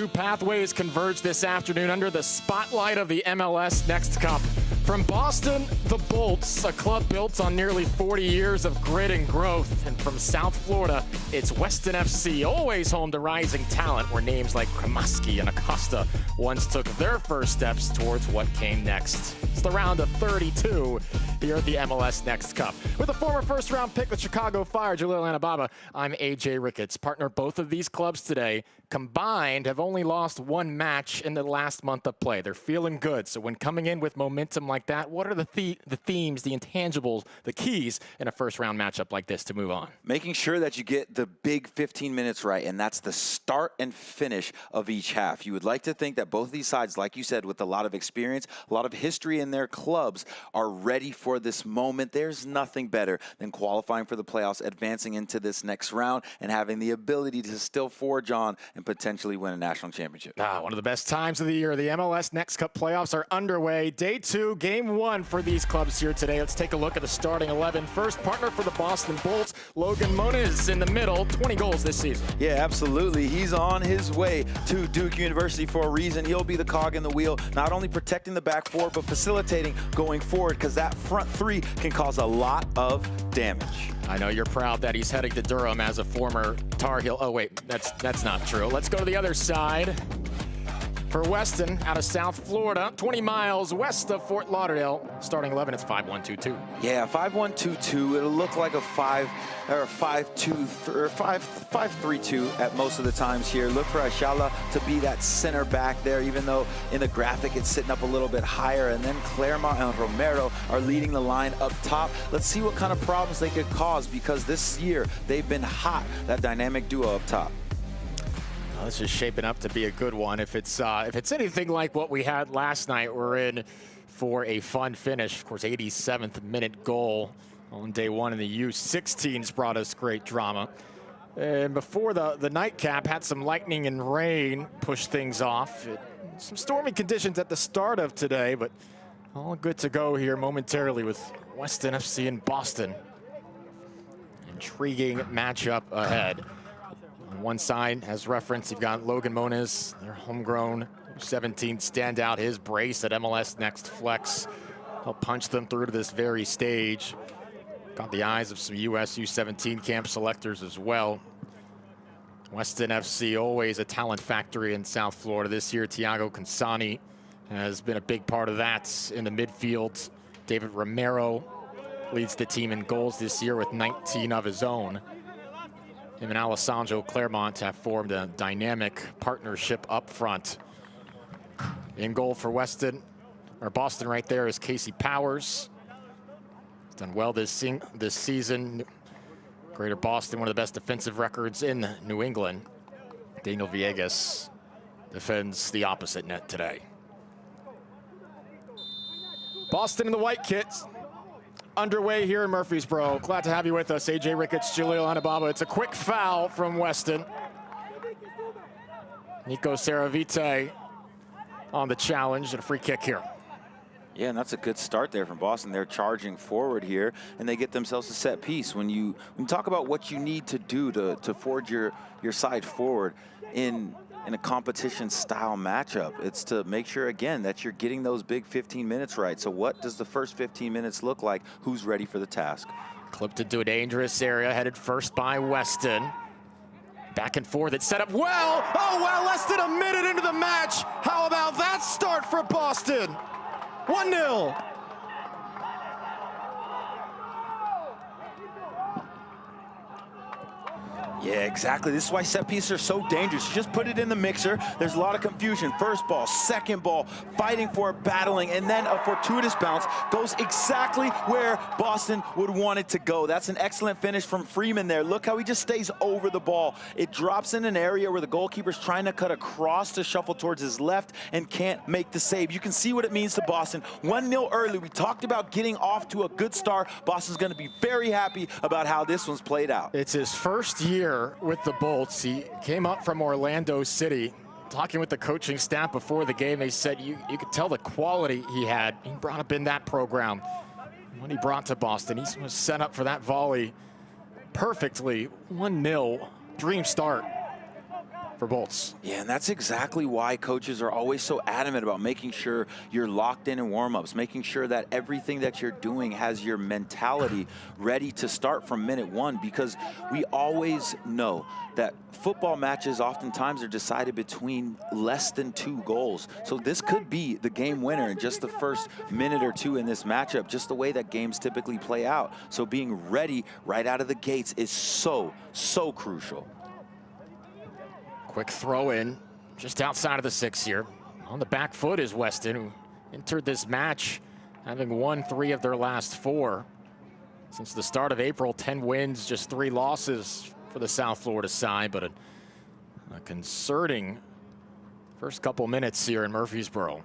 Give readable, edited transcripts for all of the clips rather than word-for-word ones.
two pathways converge this afternoon under the spotlight of the MLS NEXT Cup. From Boston, the Bolts, a club built on nearly 40 years of grit and growth. And from South Florida, it's Weston FC, always home to rising talent, where names like Kramaski and Acosta once took their first steps towards what came next. It's the round of 32 here at the MLS NEXT Cup. With a former first-round pick, the Chicago Fire, Jalil Anababa, I'm AJ Ricketts. Partner, both of these clubs today combined have only lost one match in the last month of play. They're feeling good. So when coming in with momentum like that, what are the themes, the intangibles, the keys in a first-round matchup like this to move on? Making sure that you get the big 15 minutes right, and that's the start and finish of each half. You would like to think that both of these sides, like you said, with a lot of experience, a lot of history in their clubs, are ready for this moment. There's nothing better than qualifying for the playoffs, advancing into this next round, and having the ability to still forge on and potentially win a national championship. One of the best times of the year. The MLS NEXT Cup playoffs are underway. Day 2, game 1 for these clubs here today. Let's take a look at the starting 11. First, partner for the Boston Bolts, Logan Moniz in the middle, 20 goals this season. Yeah, absolutely. He's on his way to Duke University for a reason. He'll be the cog in the wheel, not only protecting the back four, but facilitating going forward, because that front three can cause a lot of damage. I know you're proud that he's heading to Durham as a former Tar Heel. Oh, wait, that's not true. Let's go to the other side. For Weston, out of South Florida, 20 miles west of Fort Lauderdale. Starting 11, it's 5-1-2-2. Yeah, 5-1-2-2. It'll look like a 5-3-2 at most of the times here. Look for Ayala to be that center back there, even though in the graphic it's sitting up a little bit higher. And then Claremont and Romero are leading the line up top. Let's see what kind of problems they could cause, because this year they've been hot, that dynamic duo up top. This is shaping up to be a good one. If it's anything like what we had last night, we're in for a fun finish. Of course, 87th minute goal on day 1 in the U17s brought us great drama. And before the nightcap, had some lightning and rain push things off. Some stormy conditions at the start of today, but all good to go here momentarily with Weston FC in Boston. Intriguing matchup ahead. On one side, as referenced, you've got Logan Moniz, their homegrown U17 standout, his brace at MLS NEXT Flex. He'll punch them through to this very stage. Got the eyes of some US U17 camp selectors as well. Weston FC, always a talent factory in South Florida. This year, Thiago Consani has been a big part of that in the midfield. David Romero leads the team in goals this year with 19 of his own. Him and Alessandro Claremont have formed a dynamic partnership up front. In goal for Boston right there is Casey Powers. He's done well this season. Greater Boston, one of the best defensive records in New England. Daniel Villegas defends the opposite net today. Boston in the white kits. Underway here in Murfreesboro. Glad to have you with us, AJ Ricketts, Jalil Anababa. It's a quick foul from Weston. Nico Saravite on the challenge and a free kick here. Yeah, and that's a good start there from Boston. They're charging forward here, and they get themselves a set piece. When you talk about what you need to do to forge your side forward in a competition-style matchup, it's to make sure, again, that you're getting those big 15 minutes right. So what does the first 15 minutes look like? Who's ready for the task? Clipped into a dangerous area, headed first by Weston. Back and forth, it's set up well. Oh, well, less than a minute into the match. How about that start for Boston? 1-0. Yeah, exactly. This is why set pieces are so dangerous. You just put it in the mixer. There's a lot of confusion. First ball, second ball, fighting for it, battling, and then a fortuitous bounce goes exactly where Boston would want it to go. That's an excellent finish from Freeman there. Look how he just stays over the ball. It drops in an area where the goalkeeper's trying to cut across to shuffle towards his left and can't make the save. You can see what it means to Boston. 1-0 early. We talked about getting off to a good start. Boston's going to be very happy about how this one's played out. It's his first year with the Bolts. He came up from Orlando City. Talking with the coaching staff before the game, they said you could tell the quality he had. He brought up in that program. When he brought to Boston, he was set up for that volley perfectly. 1-0, dream start for Bolts. Yeah, and that's exactly why coaches are always so adamant about making sure you're locked in warm-ups, making sure that everything that you're doing has your mentality ready to start from minute one, because we always know that football matches oftentimes are decided between less than 2 goals. So this could be the game winner in just the first minute or two in this matchup, just the way that games typically play out. So being ready right out of the gates is so, so crucial. Quick throw in just outside of the 6 here. On the back foot is Weston, who entered this match having won 3 of their last 4. Since the start of April, 10 wins, just 3 losses for the South Florida side, but a concerning first couple minutes here in Murfreesboro.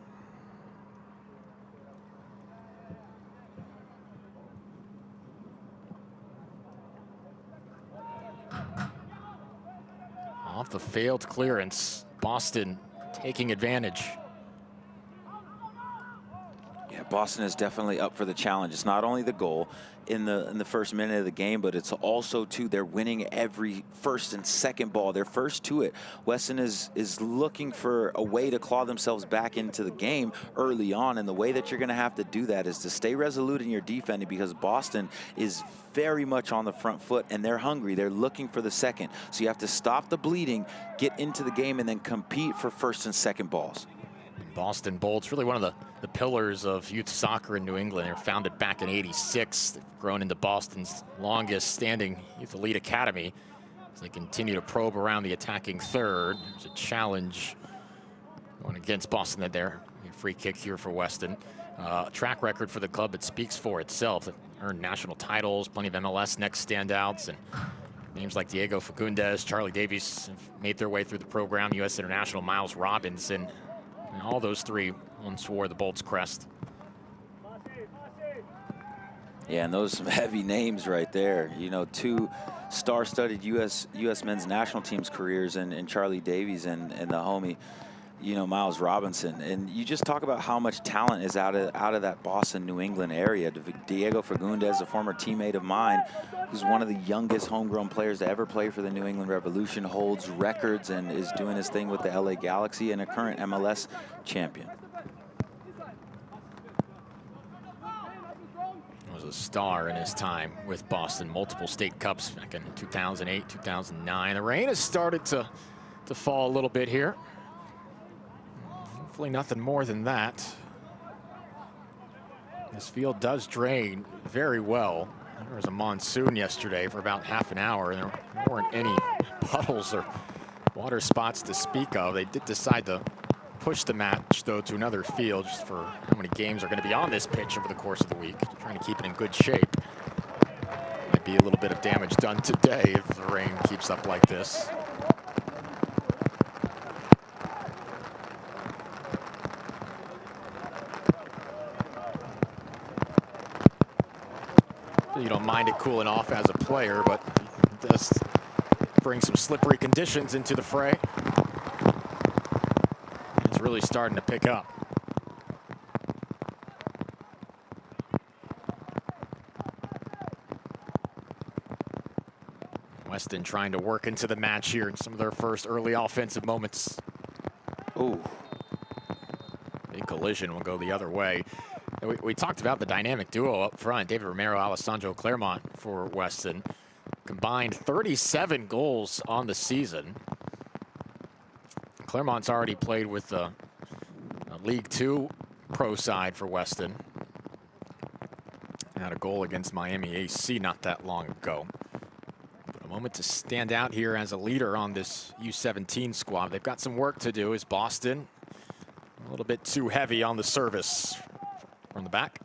Off the failed clearance, Boston taking advantage. Yeah, Boston is definitely up for the challenge. It's not only the goal in the first minute of the game, but it's also too they're winning every first and second ball. They're first to it. Weston is looking for a way to claw themselves back into the game early on, and the way that you're going to have to do that is to stay resolute in your defending, because Boston is very much on the front foot and they're hungry. They're looking for the second. So you have to stop the bleeding, get into the game, and then compete for first and second balls. Boston Bolts, really one of the pillars of youth soccer in New England. They were founded back in '86. They've grown into Boston's longest standing youth elite academy as they continue to probe around the attacking third. There's a challenge going against Boston there. A free kick here for Weston. Track record for the club that speaks for itself. They've earned national titles, plenty of MLS Next standouts, and names like Diego Fagundes, Charlie Davies have made their way through the program. U.S. international Miles Robinson. And all those 3 once wore the Bolts crest. Yeah, and those some heavy names right there. You know, 2 star-studded U.S. men's national team's careers, and Charlie Davies and the homie, you know, Miles Robinson. And you just talk about how much talent is out of that Boston, New England area. Diego Fagundes, a former teammate of mine, who's one of the youngest homegrown players to ever play for the New England Revolution, holds records and is doing his thing with the LA Galaxy, and a current MLS champion. Was a star in his time with Boston, multiple state cups back in 2008, 2009. The rain has started to fall a little bit here. Hopefully nothing more than that. This field does drain very well. There was a monsoon yesterday for about half an hour, and there weren't any puddles or water spots to speak of. They did decide to push the match, though, to another field just for how many games are going to be on this pitch over the course of the week. Trying to keep it in good shape. Might be a little bit of damage done today if the rain keeps up like this. You don't mind it cooling off as a player, but it does bring some slippery conditions into the fray. It's really starting to pick up. Weston trying to work into the match here in some of their first early offensive moments. Ooh. Big collision will go the other way. We talked about the dynamic duo up front, David Romero, Alessandro Claremont for Weston. Combined 37 goals on the season. Claremont's already played with a League Two pro side for Weston. Had a goal against Miami AC not that long ago. But a moment to stand out here as a leader on this U17 squad. They've got some work to do. Is Boston a little bit too heavy on the service from the back?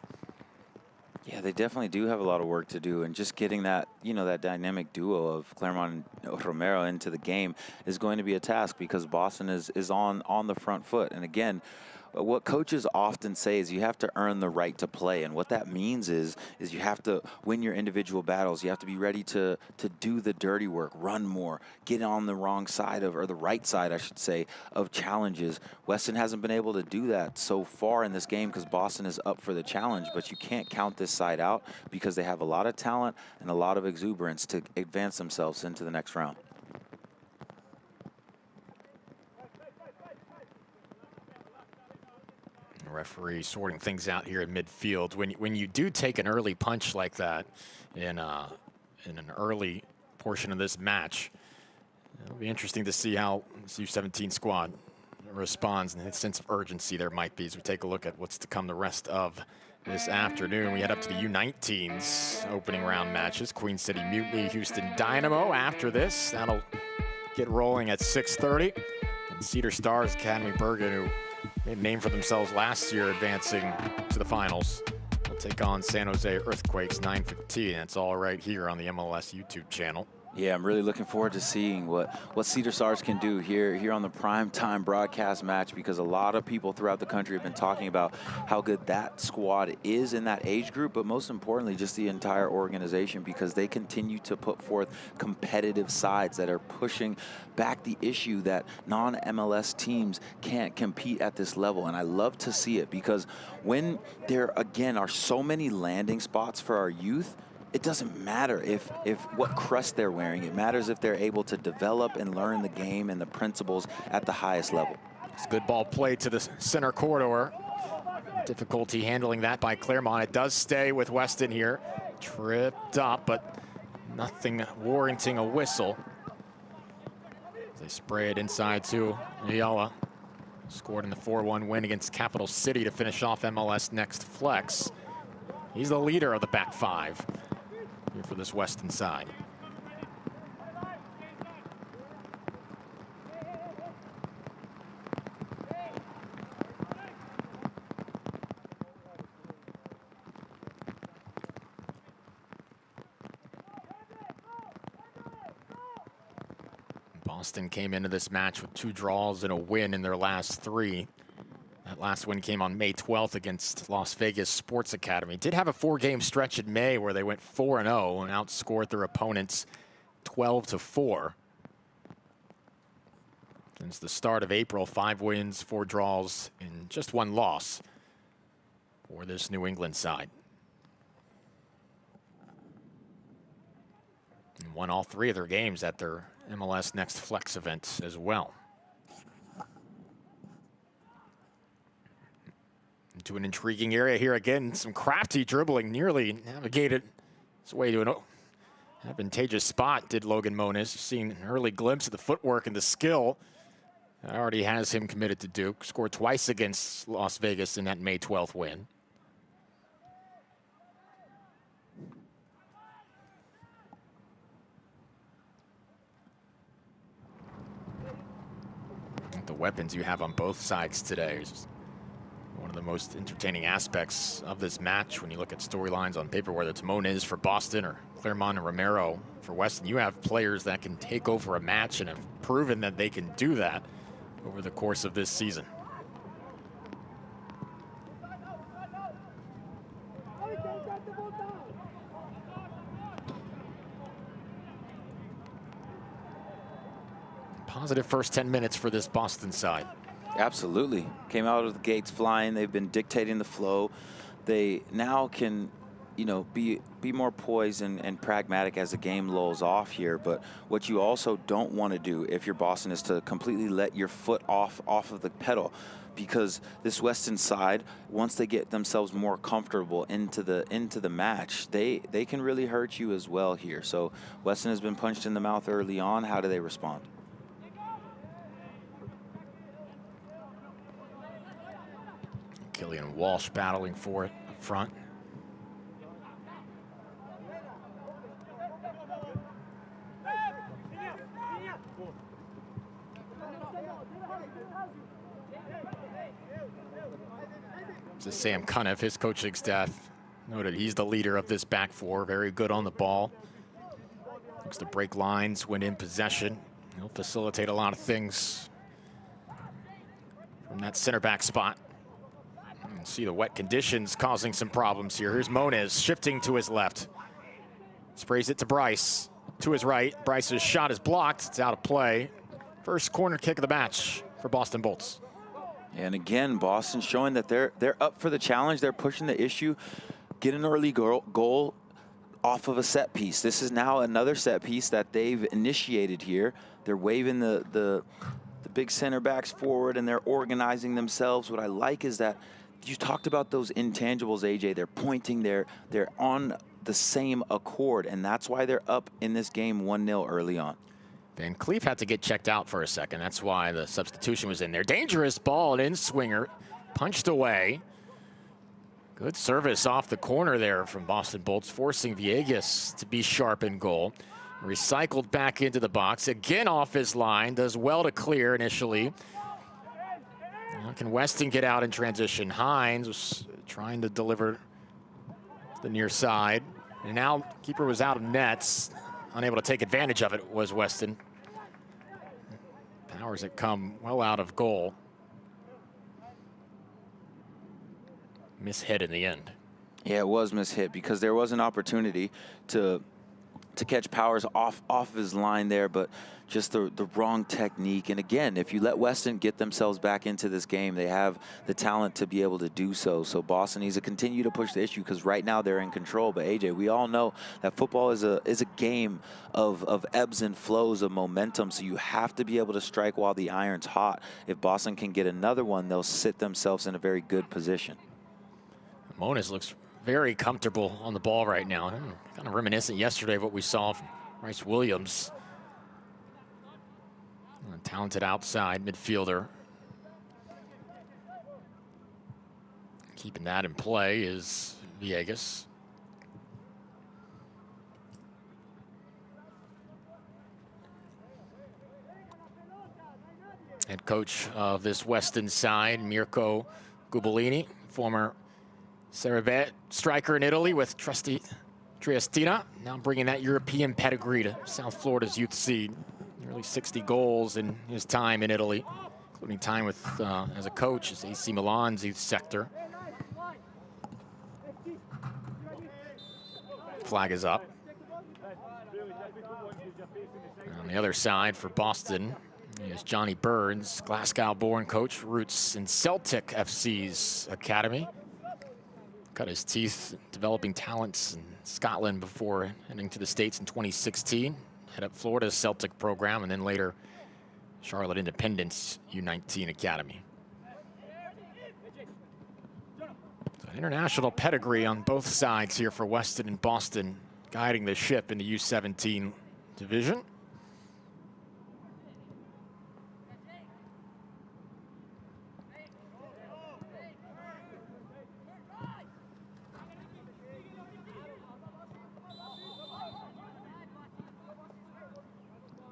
Yeah, they definitely do have a lot of work to do, and just getting that, you know, that dynamic duo of Claremont and Romero into the game is going to be a task, because Boston is on the front foot. And again, what coaches often say is you have to earn the right to play, and what that means is you have to win your individual battles. You have to be ready to do the dirty work, run more, get on the wrong side of, or the right side, I should say, of challenges. Weston hasn't been able to do that so far in this game because Boston is up for the challenge, but you can't count this side out because they have a lot of talent and a lot of exuberance to advance themselves into the next round. Referee sorting things out here in midfield. When you do take an early punch like that in an early portion of this match, it'll be interesting to see how this U17 squad responds and the sense of urgency there might be as we take a look at what's to come the rest of this afternoon. We head up to the U19's opening round matches. Queen City Mutiny, Houston Dynamo after this. That'll get rolling at 6:30. And Cedar Stars, Academy Bergen, who made a name for themselves last year advancing to the finals, will take on San Jose Earthquakes 9:15. That's all right here on the MLS YouTube channel. Yeah, I'm really looking forward to seeing what Cedar Stars can do here on the primetime broadcast match, because a lot of people throughout the country have been talking about how good that squad is in that age group, but most importantly, just the entire organization, because they continue to put forth competitive sides that are pushing back the issue that non-MLS teams can't compete at this level. And I love to see it, because when there, again, are so many landing spots for our youth, it doesn't matter if what crest they're wearing. It matters if they're able to develop and learn the game and the principles at the highest level. It's good ball play to the center corridor. Difficulty handling that by Claremont. It does stay with Weston here. Tripped up, but nothing warranting a whistle. They spray it inside to Ayala. Scored in the 4-1 win against Capital City to finish off MLS Next Flex. He's the leader of the back five here for this Weston side. Boston came into this match with 2 draws and a win in their last 3. That last win came on May 12th against Las Vegas Sports Academy. Did have a 4-game stretch in May where they went 4-0 and outscored their opponents 12-4. Since the start of April, 5 wins, 4 draws, and just 1 loss for this New England side. And won all 3 of their games at their MLS Next Flex event as well. Into an intriguing area here again. Some crafty dribbling, nearly navigated his way to an advantageous spot, did Logan Moniz. Seen an early glimpse of the footwork and the skill that already has him committed to Duke. Scored twice against Las Vegas in that May 12th win. The weapons you have on both sides today is one of the most entertaining aspects of this match. When you look at storylines on paper, whether it's Moniz for Boston or Claremont and Romero for Weston, you have players that can take over a match and have proven that they can do that over the course of this season. Positive first 10 minutes for this Boston side. Absolutely. Came out of the gates flying. They've been dictating the flow. They now can, you know, be more poised and pragmatic as the game lulls off here. But what you also don't want to do if you're Boston is to completely let your foot off of the pedal, because this Weston side, once they get themselves more comfortable into the match, they can really hurt you as well here. So Weston has been punched in the mouth early on. How do they respond? Killian Walsh battling for it up front. This is Sam Cunniff, his coaching staff noted he's the leader of this back four. Very good on the ball. Looks to break lines when in possession. He'll facilitate a lot of things from that center back spot. You can see the wet conditions causing some problems here. Here's Moniz shifting to his left. Sprays it to Bryce. To his right. Bryce's shot is blocked. It's out of play. First corner kick of the match for Boston Bolts. And again, Boston showing that they're up for the challenge. They're pushing the issue. Get an early goal off of a set piece. This is now another set piece that they've initiated here. They're waving the big center backs forward and they're organizing themselves. What I like is that you talked about those intangibles, AJ. They're pointing, they're on the same accord, and that's why they're up in this game 1-0 early on. Van Cleef had to get checked out for a second. That's why the substitution was in there. Dangerous ball, an in-swinger, punched away. Good service off the corner there from Boston Bolts, forcing Villegas to be sharp in goal. Recycled back into the box, again off his line, does well to clear initially. Now can Weston get out in transition? Hines was trying to deliver the near side. And now keeper was out of nets. Unable to take advantage of it was Weston. Powers that come well out of goal. Mishit in the end. Yeah, it was mishit because there was an opportunity to catch Powers off his line there, but just the wrong technique. And again, if you let Weston get themselves back into this game, they have the talent to be able to do so. So Boston needs to continue to push the issue because right now they're in control. But AJ, we all know that football is a game of ebbs and flows of momentum. So you have to be able to strike while the iron's hot. If Boston can get another one, they'll sit themselves in a very good position. Moniz looks very comfortable on the ball right now. Kind of reminiscent yesterday of what we saw from Bryce Williams. A talented outside midfielder. Keeping that in play is Villegas. Head coach of this Weston side, Mirko Gubalini, former Serie B striker in Italy with Triestina, now bringing that European pedigree to South Florida's youth seed. Nearly 60 goals in his time in Italy, including time with as a coach as AC Milan's youth sector. Flag is up. And on the other side for Boston is Johnny Burns, Glasgow-born coach, roots in Celtic FC's academy. Cut his teeth developing talents in Scotland before heading to the States in 2016. Head up Florida's Celtic program and then later Charlotte Independence U19 Academy. So international pedigree on both sides here for Weston and Boston, guiding the ship in the U17 division.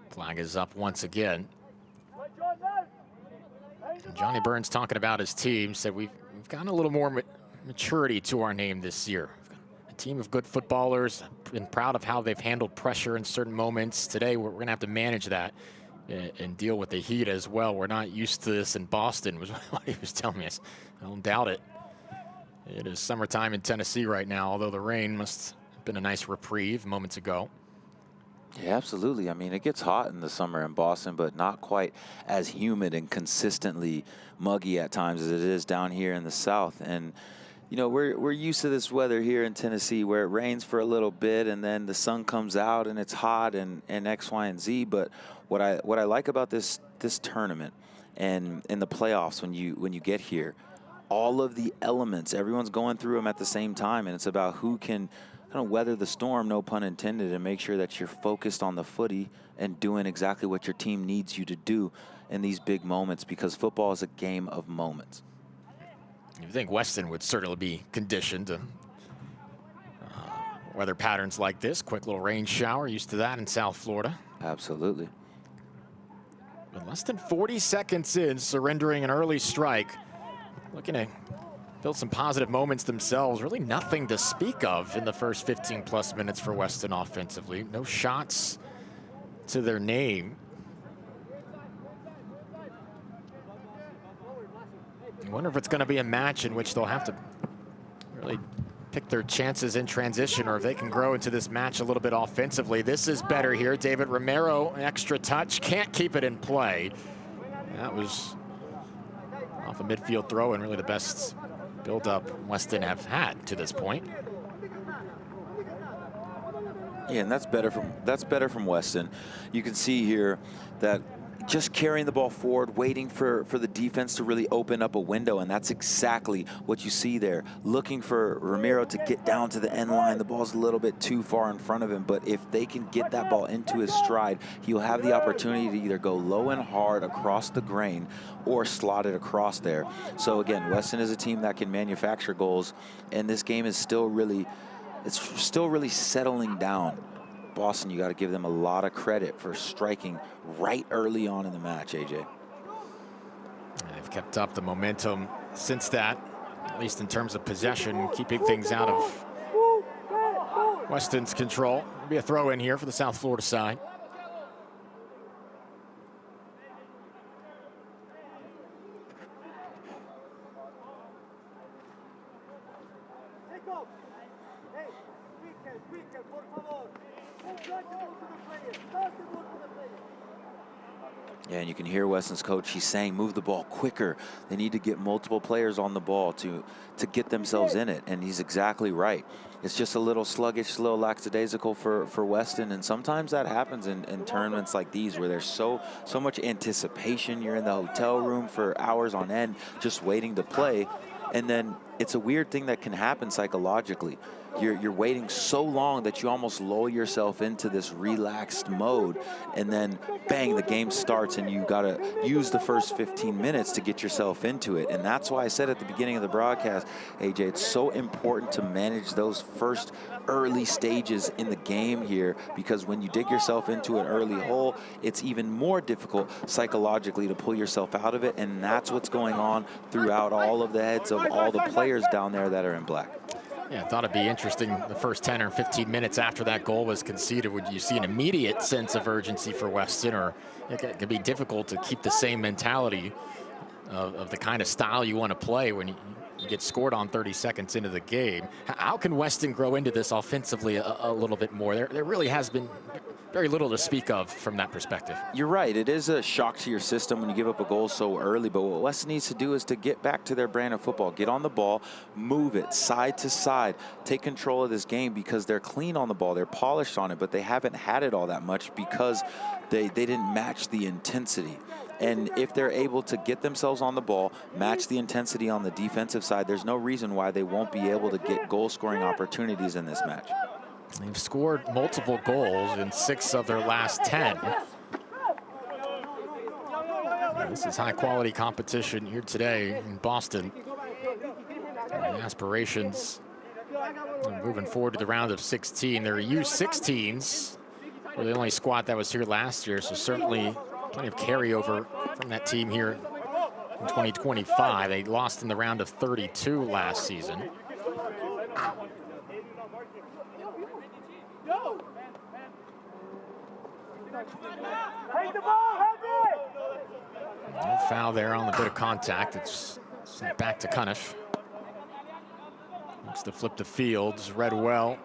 Flag is up once again. And Johnny Burns talking about his team, said we've gotten a little more maturity to our name this year. A team of good footballers, been proud of how they've handled pressure in certain moments. Today we're gonna have to manage that and deal with the heat as well. We're not used to this in Boston, was what he was telling me. I don't doubt it. It is summertime in Tennessee right now, although the rain must have been a nice reprieve moments ago. Yeah, absolutely. I mean, it gets hot in the summer in Boston, but not quite as humid and consistently muggy at times as it is down here in the South. And, you know, we're used to this weather here in Tennessee where it rains for a little bit and then the sun comes out and it's hot and X, Y, and Z. But what I like about this tournament and in the playoffs when you get here, all of the elements, everyone's going through them at the same time, and it's about who can kind of weather the storm, no pun intended, and make sure that you're focused on the footy and doing exactly what your team needs you to do in these big moments, because football is a game of moments. You think Weston would certainly be conditioned to weather patterns like this. Quick little rain shower, used to that in South Florida. Absolutely. But less than 40 seconds in, surrendering an early strike. Looking to build some positive moments themselves. Really nothing to speak of in the first 15+ minutes for Weston offensively. No shots to their name. I wonder if it's going to be a match in which they'll have to really pick their chances in transition, or if they can grow into this match a little bit offensively. This is better here. David Romero, an extra touch, can't keep it in play. That was off a midfield throw, and really the best build-up Weston have had to this point. Yeah, and that's better from Weston. You can see here that just carrying the ball forward, waiting for the defense to really open up a window, and that's exactly what you see there. Looking for Ramiro to get down to the end line. The ball's a little bit too far in front of him, but if they can get that ball into his stride, he'll have the opportunity to either go low and hard across the grain or slot it across there. So again, Weston is a team that can manufacture goals, and this game is still really, it's still really settling down. Boston, you got to give them a lot of credit for striking right early on in the match, AJ. They've kept up the momentum since that, at least in terms of possession, keeping things out of Weston's control. It'll be a throw in here for the South Florida side. Yeah, and you can hear Weston's coach, he's saying move the ball quicker. They need to get multiple players on the ball to get themselves in it, and he's exactly right. It's just a little sluggish, a little lackadaisical for Weston, and sometimes that happens in tournaments like these where there's so much anticipation. You're in the hotel room for hours on end just waiting to play, and then it's a weird thing that can happen psychologically. You're waiting so long that you almost lull yourself into this relaxed mode, and then bang, the game starts and you got to use the first 15 minutes to get yourself into it. And that's why I said at the beginning of the broadcast, AJ, it's so important to manage those first early stages in the game here, because when you dig yourself into an early hole, it's even more difficult psychologically to pull yourself out of it, and that's what's going on throughout all of the heads of all the players down there that are in black. Yeah, I thought it'd be interesting the first 10 or 15 minutes after that goal was conceded. Would you see an immediate sense of urgency for Weston, or it could be difficult to keep the same mentality of the kind of style you want to play when you get scored on 30 seconds into the game? How can Weston grow into this offensively a little bit more? There really has been very little to speak of from that perspective. You're right. It is a shock to your system when you give up a goal so early, but what Weston needs to do is to get back to their brand of football. Get on the ball, move it side to side, take control of this game, because they're clean on the ball, they're polished on it, but they haven't had it all that much because they didn't match the intensity. And if they're able to get themselves on the ball, match the intensity on the defensive side, there's no reason why they won't be able to get goal-scoring opportunities in this match. They've scored multiple goals in 6 of their last 10. This is high-quality competition here today in Boston. And the aspirations moving forward to the round of 16. Their U17s were the only squad that was here last year, so certainly plenty of carryover from that team here in 2025. They lost in the round of 32 last season. No foul there on the bit of contact. It's sent back to Cuniff. It's the flip to Fields, read well.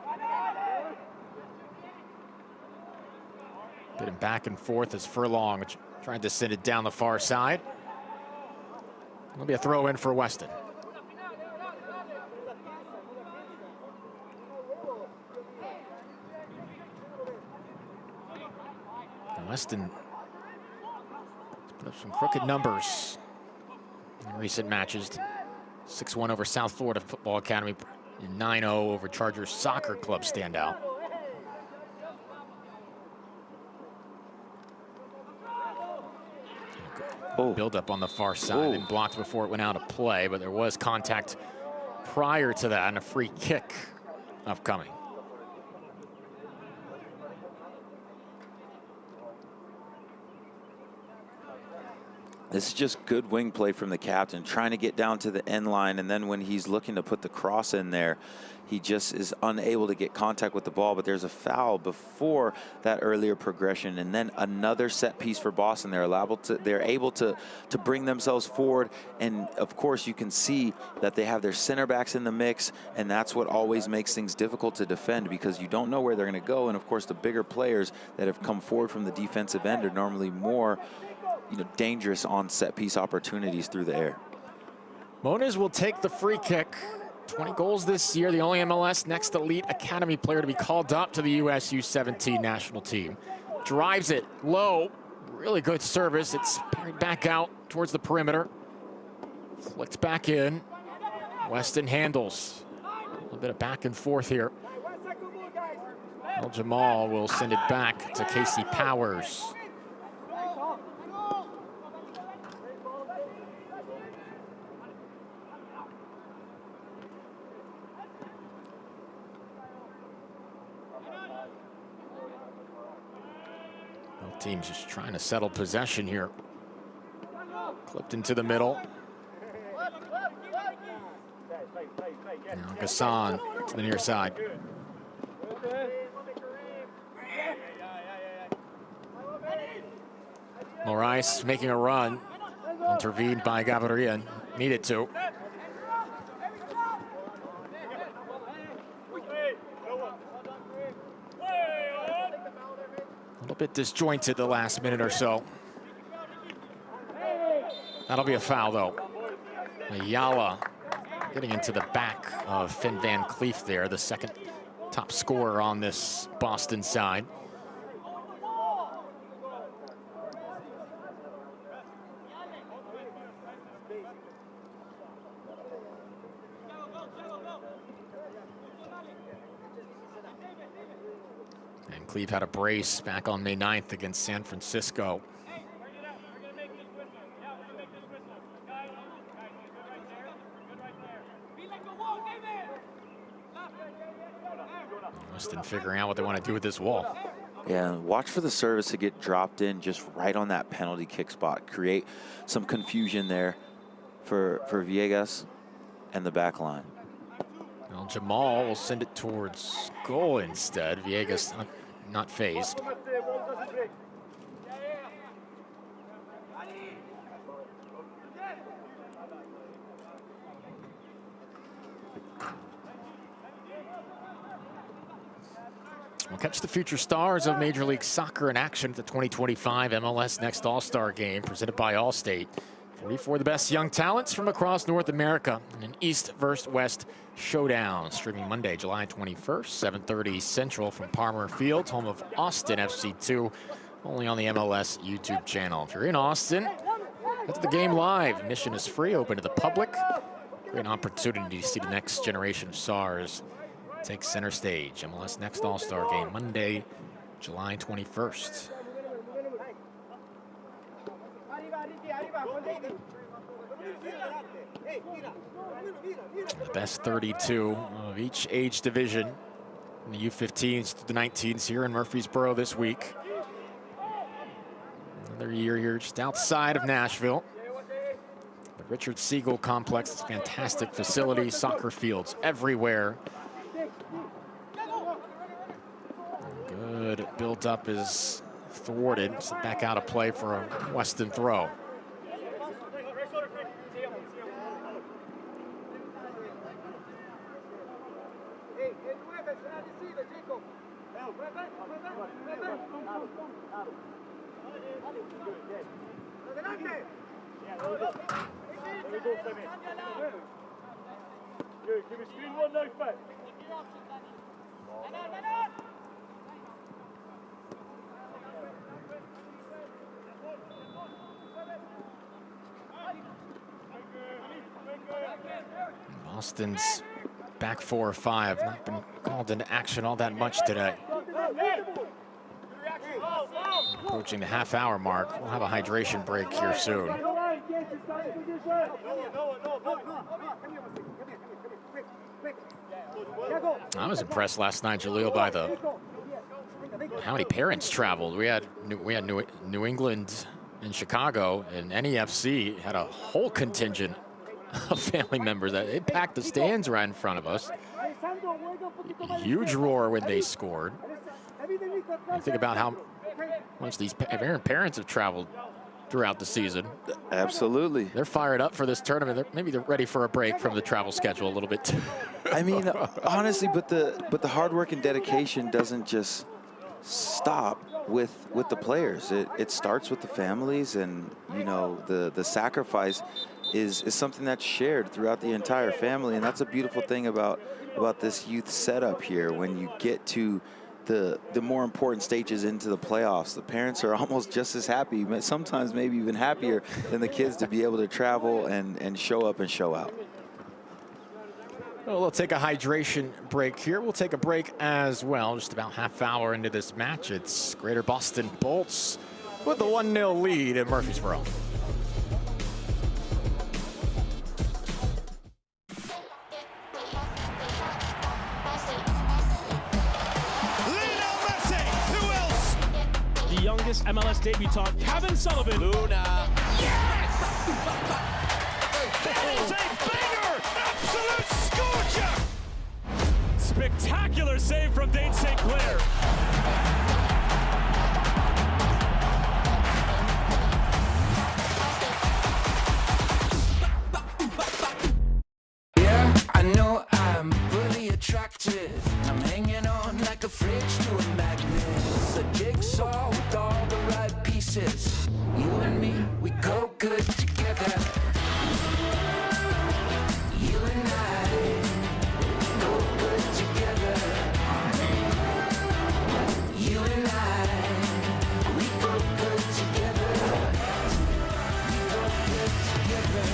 Bit of back and forth as Furlong trying to send it down the far side. It'll be a throw in for Weston. Weston put up some crooked numbers in recent matches. 6-1 over South Florida Football Academy, and 9-0 over Chargers Soccer Club standout. Build up on the far side and blocked before it went out of play, but there was contact prior to that and a free kick upcoming. This is just good wing play from the captain, trying to get down to the end line, and then when he's looking to put the cross in there, he just is unable to get contact with the ball. But there's a foul before that earlier progression, and then another set piece for Boston. They're able to bring themselves forward, and of course you can see that they have their center backs in the mix, and that's what always makes things difficult to defend, because you don't know where they're going to go. And of course the bigger players that have come forward from the defensive end are normally more dangerous on set piece opportunities through the air. Moniz will take the free kick. 20 goals this year, the only MLS Next Elite Academy player to be called up to the US U17 national team. Drives it low, Really good service. It's parried back out towards the perimeter. Flicked back in. Weston handles. A little bit of back and forth here. Well, Jamal will send it back to Casey Powers. Both teams just trying to settle possession here. Clipped into the middle. Now Gassan to the near side. Morais making a run. Intervened by Gaviria. Needed to. A little bit disjointed the last minute or so. That'll be a foul, though. Ayala getting into the back of Finn Van Cleef there, the second top scorer on this Boston side. And Cleef had a brace back on May 9th against San Francisco. Weston figuring out what they want to do with this wall. Yeah, watch for the service to get dropped in just right on that penalty kick spot. Create some confusion there for Villegas and the back line. Well, Jamal will send it towards goal instead. Villegas not phased. We'll catch the future stars of Major League Soccer in action at the 2025 MLS Next All-Star Game presented by Allstate. 44 of the best young talents from across North America in an East versus West showdown. Streaming Monday, July 21st, 7:30 Central from Palmer Field, home of Austin FC2, only on the MLS YouTube channel. If you're in Austin, head to the game live. Admission is free, open to the public. Great opportunity to see the next generation of stars take center stage. MLS Next All-Star Game, Monday, July 21st. The best 32 of each age division in the U15s to the 19s here in Murfreesboro this week. Another year here just outside of Nashville. The Richard Siegel Complex is a fantastic facility, soccer fields everywhere. Good build-up is thwarted. So back out of play for a Weston throw. Boston's back 4 or 5, not been called into action all that much today. Approaching the half-hour mark. We'll have a hydration break here soon. I was impressed last night, Jaleel, by how many parents traveled. We had New England and Chicago, and NEFC had a whole contingent of family members that it packed the stands right in front of us. Huge roar when they scored. I think about how much these parents have traveled throughout the season. Absolutely. They're fired up for this tournament. Maybe they're ready for a break from the travel schedule a little bit too. I mean, honestly, but the hard work and dedication doesn't just stop with the players. It starts with the families, and you know, the sacrifice is something that's shared throughout the entire family, and that's a beautiful thing about this youth setup here. When you get to the more important stages into the playoffs, the parents are almost just as happy, sometimes maybe even happier than the kids to be able to travel and show up and show out. Well, we'll take a hydration break here. We'll take a break as well. Just about half hour into this match. It's Greater Boston Bolts with a 1-0 lead in Murfreesboro. Youngest MLS debutant, Kevin Sullivan. Luna. Yes! That is a banger! Absolute scorcher! Spectacular save from Dane St. Clair. Yeah, I know I'm fully attracted. I'm hanging on like a fridge to a magnet. A jigsaw with all the right pieces. You and me, we go good together. You and I go good together. You and I, we go good together. We go good together.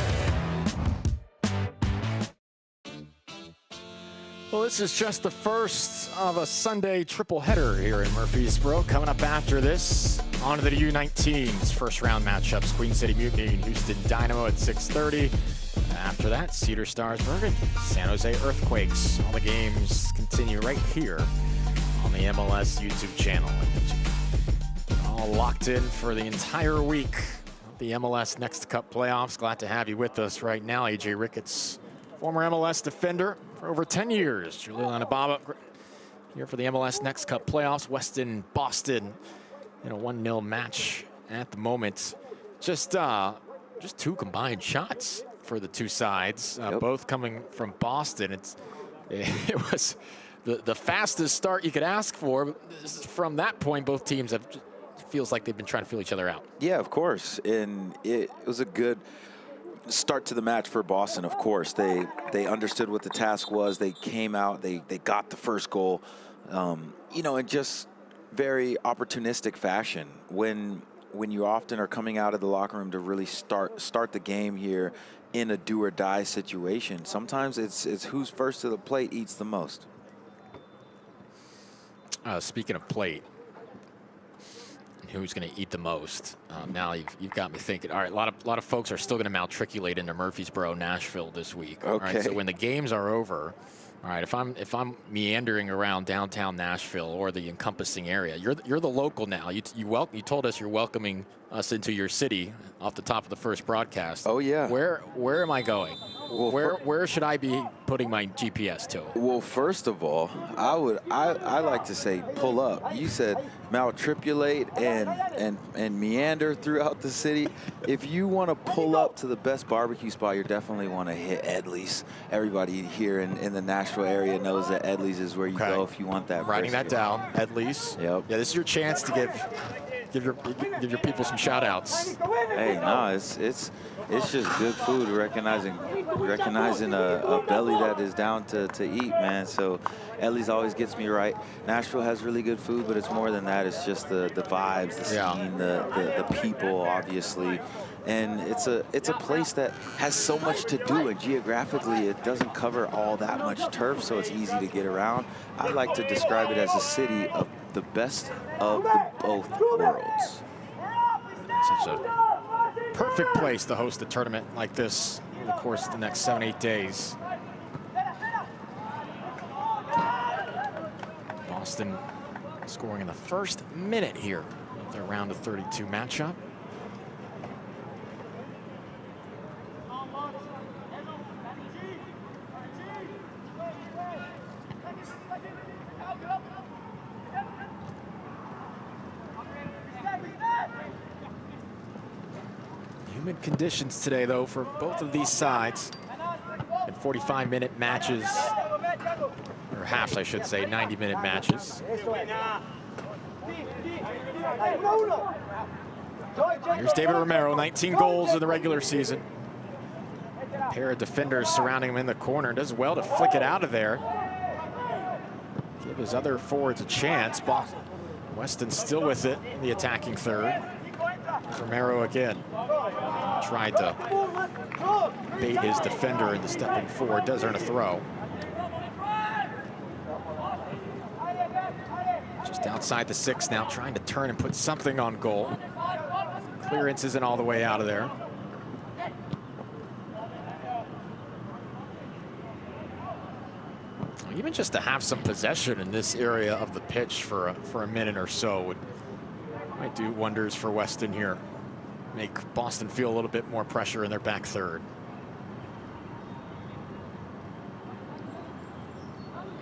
Well, this is just the first of a Sunday triple header here in Murfreesboro. Coming up after this, on to the U19's first round matchups. Queen City Mutiny and Houston Dynamo at 6:30. After that, Cedar Stars Bergen, San Jose Earthquakes. All the games continue right here on the MLS YouTube channel. All locked in for the entire week of the MLS Next Cup playoffs. Glad to have you with us right now. AJ Ricketts, former MLS defender for over 10 years. Julian Ababa here for the MLS Next Cup playoffs. Weston, Boston in a 1-0 match at the moment. Just two combined shots for the two sides, both coming from Boston. It was the fastest start you could ask for. But from that point, both teams feels like they've been trying to feel each other out. Yeah, of course, and it was a good start to the match for Boston. Of course, they understood what the task was. They came out, they got the first goal, you know, in just very opportunistic fashion. When you often are coming out of the locker room to really start the game here in a do or die situation, sometimes it's who's first to the plate eats the most. Speaking of plate, who's going to eat the most? Now you've got me thinking. All right, a lot of folks are still going to maltriculate into Murfreesboro, Nashville this week. Okay. All right, so when the games are over, all right, if I'm meandering around downtown Nashville or the encompassing area, you're the local now. You told us you're welcoming us into your city off the top of the first broadcast. Oh yeah. Where am I going? Well, where should I be putting my GPS to? Well, first of all, I like to say pull up. You said maltripulate and meander throughout the city. If you want to pull up to the best barbecue spot, you definitely want to hit Edley's. Everybody here in the Nashville area knows that Edley's is where you go if you want that. Writing brisket. that down, Edley's. Yep. Yeah, this is your chance to give your people some shout outs. Hey, no, it's just good food, recognizing a belly that is down to eat, man. So Edley's always gets me right. Nashville has really good food, but it's more than that. It's just the vibes, the scene, the people, obviously. And it's a place that has so much to do, and geographically it doesn't cover all that much turf, so it's easy to get around. I like to describe it as a city of the best of both worlds. Such a perfect place to host a tournament like this over the course of the next 7-8 days. Boston scoring in the first minute here of their round of 32 matchup. Humid conditions today, though, for both of these sides. In 45-minute matches, or halves, I should say, 90-minute matches. Here's David Romero, 19 goals in the regular season. A pair of defenders surrounding him in the corner. Does well to flick it out of there. his other forwards a chance. Weston still with it in the attacking third. Romero again tried to bait his defender into stepping forward. Does earn a throw. Just outside the 6 now, trying to turn and put something on goal. Clearance isn't all the way out of there. Even just to have some possession in this area of the pitch for a minute or so might do wonders for Weston here. Make Boston feel a little bit more pressure in their back third.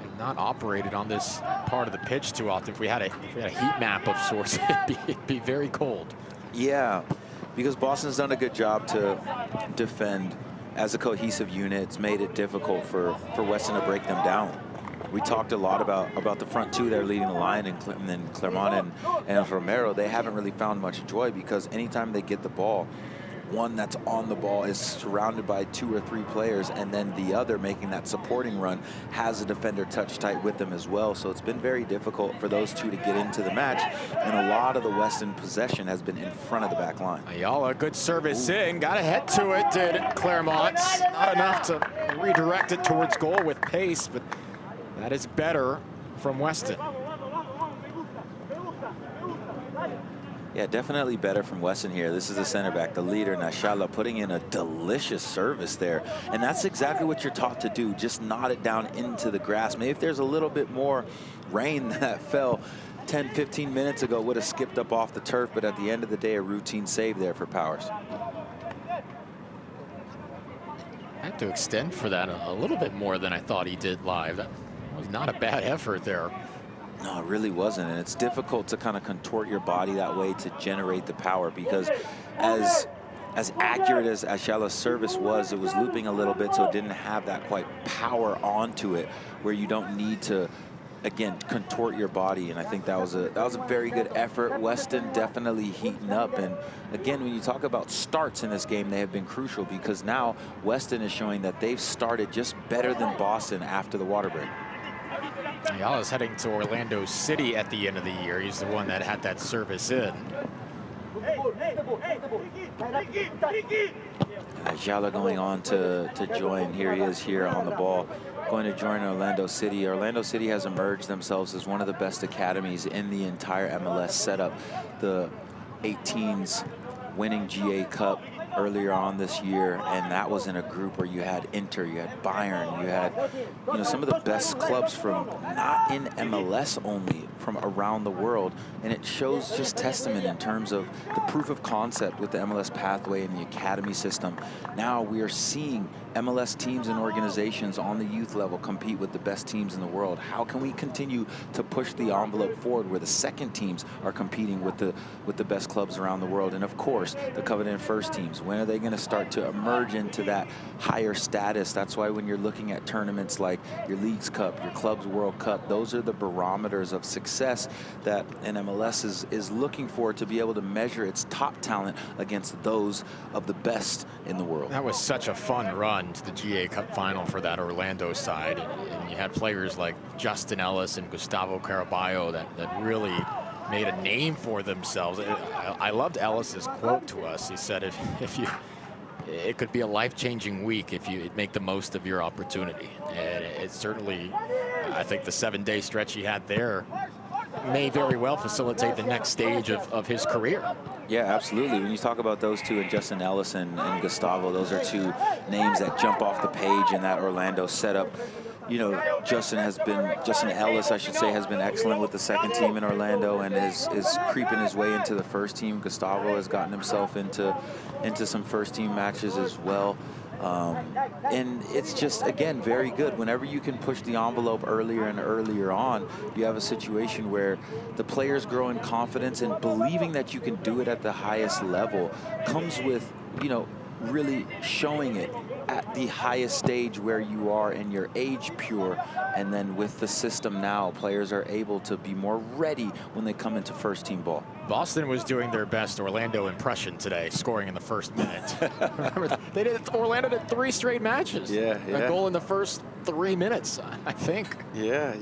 And not operated on this part of the pitch too often. If we had a heat map of sorts, it'd be very cold. Yeah, because Boston's done a good job to defend as a cohesive unit. It's made it difficult for Weston to break them down. We talked a lot about the front two there leading the line, and then Clermont and Romero. They haven't really found much joy because anytime they get the ball, one that's on the ball is surrounded by 2 or 3 players, and then the other making that supporting run has a defender touch tight with them as well. So it's been very difficult for those two to get into the match, and a lot of the Weston possession has been in front of the back line. Ayala, good service in, got a head to it, did Clermont. Not enough to redirect it towards goal with pace, but that is better from Weston. Yeah, definitely better from Weston here. This is the center back, the leader, Nashala, putting in a delicious service there. And that's exactly what you're taught to do. Just knot it down into the grass. Maybe if there's a little bit more rain that fell 10, 15 minutes ago, would have skipped up off the turf. But at the end of the day, a routine save there for Powers. I had to extend for that a little bit more than I thought he did live. That was not a bad effort there. No, it really wasn't, and it's difficult to kind of contort your body that way to generate the power, because as accurate as Ayala's service was, it was looping a little bit, so it didn't have that quite power onto it where you don't need to, again, contort your body. And I think that was a very good effort. Weston definitely heating up, and again, when you talk about starts in this game, they have been crucial, because now Weston is showing that they've started just better than Boston after the water break. Ayala's heading to Orlando City at the end of the year. He's the one that had that service in. Ayala going on to join. Here he is here on the ball, going to join Orlando City. Orlando City has emerged themselves as one of the best academies in the entire MLS setup. The 18s winning GA Cup earlier on this year, and that was in a group where you had Inter, you had Bayern, you had some of the best clubs from not in MLS only, from around the world. And it shows just testament in terms of the proof of concept with the MLS pathway and the academy system. Now we are seeing MLS teams and organizations on the youth level compete with the best teams in the world. How can we continue to push the envelope forward where the second teams are competing with the best clubs around the world? And of course, the coveted first teams, when are they going to start to emerge into that higher status? That's why when you're looking at tournaments like your Leagues Cup, your Clubs World Cup, those are the barometers of success that an MLS is looking for, to be able to measure its top talent against those of the best in the world. That was such a fun run to the GA Cup final for that Orlando side. And you had players like Justin Ellis and Gustavo Caraballo that really made a name for themselves. I loved Ellis's quote to us. He said, it could be a life-changing week if you make the most of your opportunity. And it certainly, I think the 7-day stretch he had there may very well facilitate the next stage of his career. Yeah, absolutely. When you talk about those two, and Justin Ellis and Gustavo, those are two names that jump off the page in that Orlando setup. Justin Ellis, I should say, has been excellent with the second team in Orlando and is creeping his way into the first team. Gustavo has gotten himself into some first team matches as well. And it's just, again, very good. Whenever you can push the envelope earlier and earlier on, you have a situation where the players grow in confidence, and believing that you can do it at the highest level comes with, really showing it at the highest stage where you are in your age pure. And then with the system now, players are able to be more ready when they come into first team ball. Boston was doing their best Orlando impression today, scoring in the first minute. Remember, Orlando did 3 straight matches. Yeah. A goal in the first 3 minutes, I think. Yeah,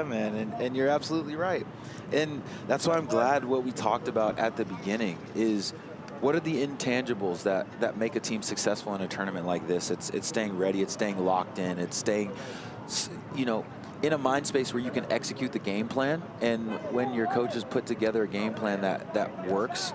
man. And you're absolutely right. And that's why I'm glad what we talked about at the beginning is what are the intangibles that make a team successful in a tournament like this? It's staying ready, it's staying locked in, it's staying, you know, in a mind space where you can execute the game plan. And when your coaches put together a game plan that works,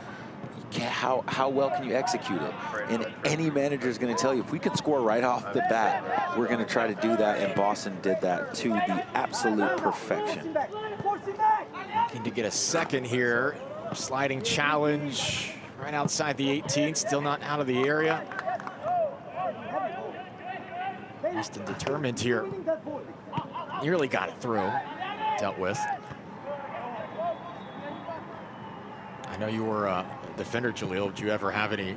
how well can you execute it? And any manager is going to tell you, if we can score right off the bat, we're going to try to do that. And Boston did that to the absolute perfection. Looking to get a second here. Sliding challenge right outside the 18, still not out of the area. Boston determined here. Nearly got it through, dealt with. I know you were a defender, Jaleel. Did you ever have any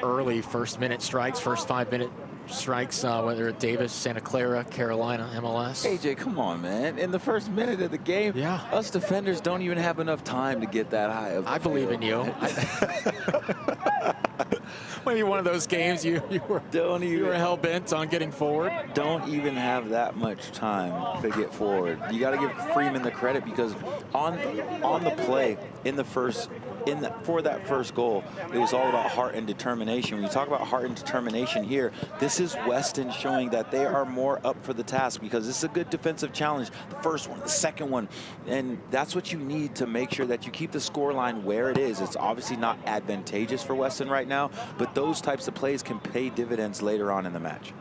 early first-minute strikes, first 5-minute strikes, whether at Davis, Santa Clara, Carolina, MLS? AJ, come on, man. In the first minute of the game, us defenders don't even have enough time to get that high. I believe in you. Maybe one of those games you were hell-bent on getting forward. Don't even have that much time to get forward. You got to give Freeman the credit, because on the play in the first for that first goal, it was all about heart and determination. When you talk about heart and determination here, this is Weston showing that they are more up for the task, because this is a good defensive challenge. The first one, the second one, and that's what you need to make sure that you keep the scoreline where it is. It's obviously not advantageous for Weston right now, but those types of plays can pay dividends later on in the match.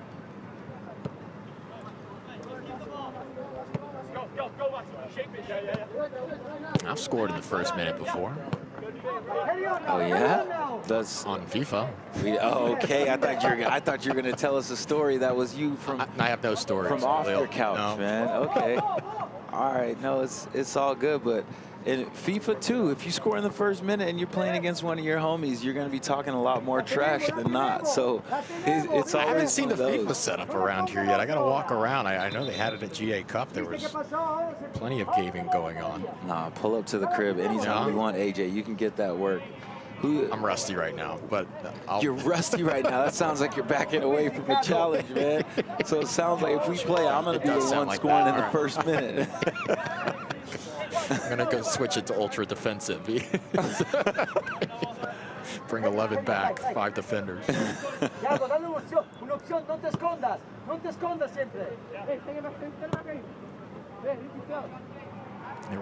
I've scored in the first minute before. Oh yeah, that's on FIFA. Okay, I thought you were gonna tell us a story that was you from. I have no stories from off your couch, man. Okay, all right, no, it's all good, but in FIFA too, if you score in the first minute and you're playing against one of your homies, you're gonna be talking a lot more trash than not. So it's always. I haven't seen the FIFA setup around here yet. I gotta walk around. I know they had it at GA Cup. There was plenty of gaming going on. Nah, pull up to the crib anytime you want, AJ. You can get that work. I'm rusty right now, but You're rusty right now. That sounds like you're backing away from a challenge, man. So it sounds like if we play, I'm going to be the one scoring in the first minute. I'm going to go switch it to ultra defensive. Bring 11 back, 5 defenders. There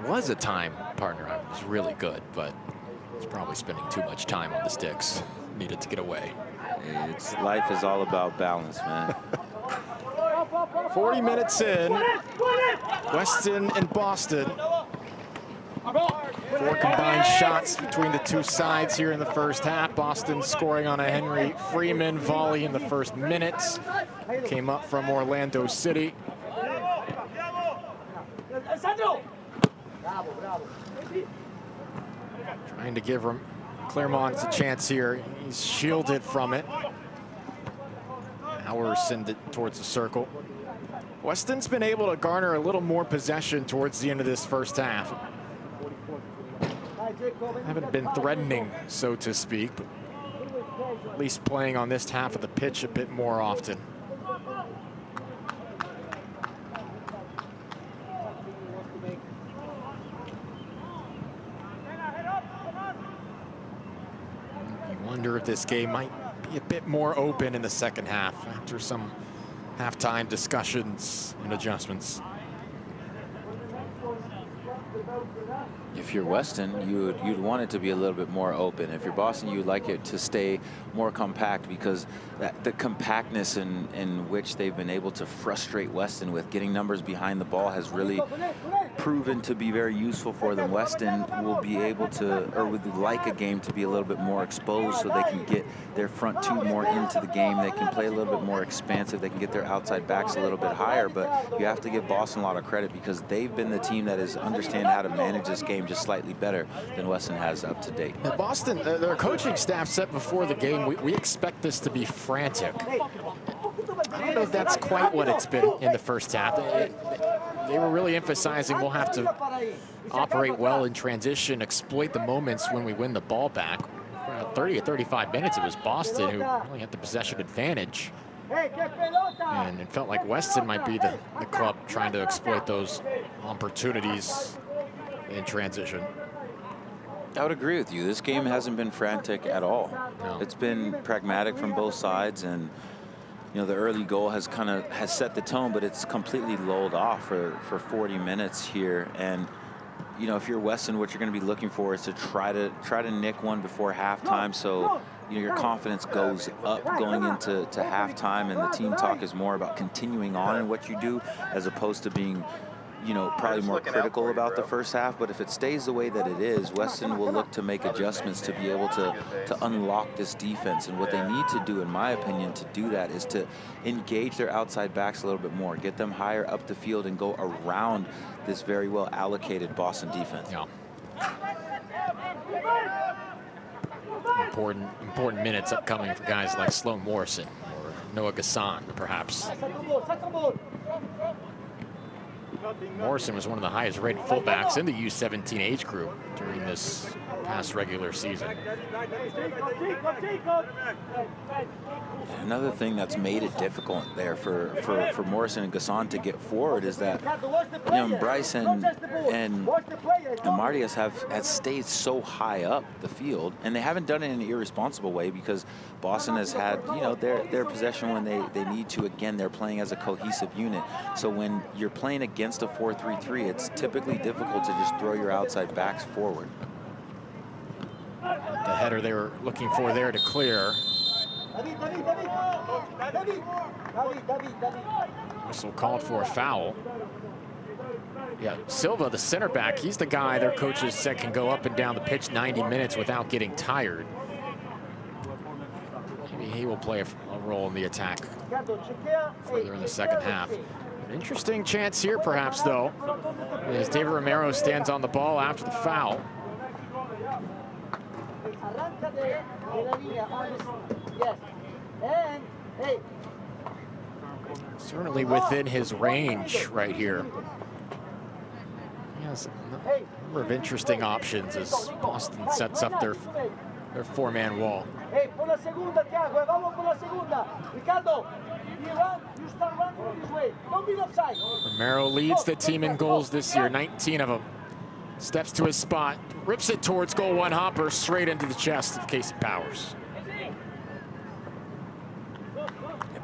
was a time, partner, I was really good, but it's probably spending too much time on the sticks. Needed to get away. Life is all about balance, man. 40 minutes in. Weston and Boston. 4 combined shots between the two sides here in the first half. Boston scoring on a Henry Freeman volley in the first minutes. Came up from Orlando City. Trying to give Claremont a chance here. He's shielded from it. Hauer send it towards the circle. Weston's been able to garner a little more possession towards the end of this first half. Haven't been threatening, so to speak, but at least playing on this half of the pitch a bit more often. You wonder if this game might be a bit more open in the second half after some halftime discussions and adjustments. If you're Weston, you'd want it to be a little bit more open. If you're Boston, you'd like it to stay more compact, because the compactness in which they've been able to frustrate Weston with getting numbers behind the ball has really proven to be very useful for them. Weston will be able to, or would like a game to be a little bit more exposed, so they can get their front two more into the game. They can play a little bit more expansive. They can get their outside backs a little bit higher, but you have to give Boston a lot of credit, because they've been the team that is understanding understand how to manage this game just slightly better than Weston has up to date. Now Boston, their coaching staff said before the game, we expect this to be frantic. I don't know if that's quite what it's been in the first half. They were really emphasizing we'll have to operate well in transition, exploit the moments when we win the ball back. 30 or 35 minutes, it was Boston who really had the possession advantage. And it felt like Weston might be the club trying to exploit those opportunities in transition. I would agree with you. This game hasn't been frantic at all. No. It's been pragmatic from both sides, and you know, the early goal has set the tone, but it's completely lulled off for 40 minutes here. And you know, if you're Weston, what you're going to be looking for is to try to nick one before halftime, so you know, your confidence goes up going into halftime, and the team talk is more about continuing on in what you do as opposed to being, you know, probably more critical about the first half. But if it stays the way that it is, Weston will look to make adjustments to be able to unlock this defense. And what they need to do, in my opinion, to do that is to engage their outside backs a little bit more, get them higher up the field and go around this very well allocated Boston defense. Yeah. Important minutes upcoming for guys like Sloan Morrison or Noah Gasson, perhaps. Morrison was one of the highest rated fullbacks in the U17 age group during this past regular season. Another thing that's made it difficult there for Morrison and Gasson to get forward is that, you know, Bryce and Martius have stayed so high up the field, and they haven't done it in an irresponsible way because Boston has had, you know, their possession when they need to. Again, they're playing as a cohesive unit. So when you're playing against a 4-3-3, it's typically difficult to just throw your outside backs forward. The header they were looking for there to clear. Whistle called for a foul. Yeah, Silva, the center back, he's the guy their coaches said can go up and down the pitch 90 minutes without getting tired. Maybe he will play a role in the attack further in the second half. An interesting chance here, perhaps, though, as David Romero stands on the ball after the foul. Certainly within his range right here. Yes, a number of interesting options as Boston sets up their four-man wall. Romero leads the team in goals this year, 19 of them. Steps to his spot, rips it towards goal, one hopper straight into the chest of Casey Powers.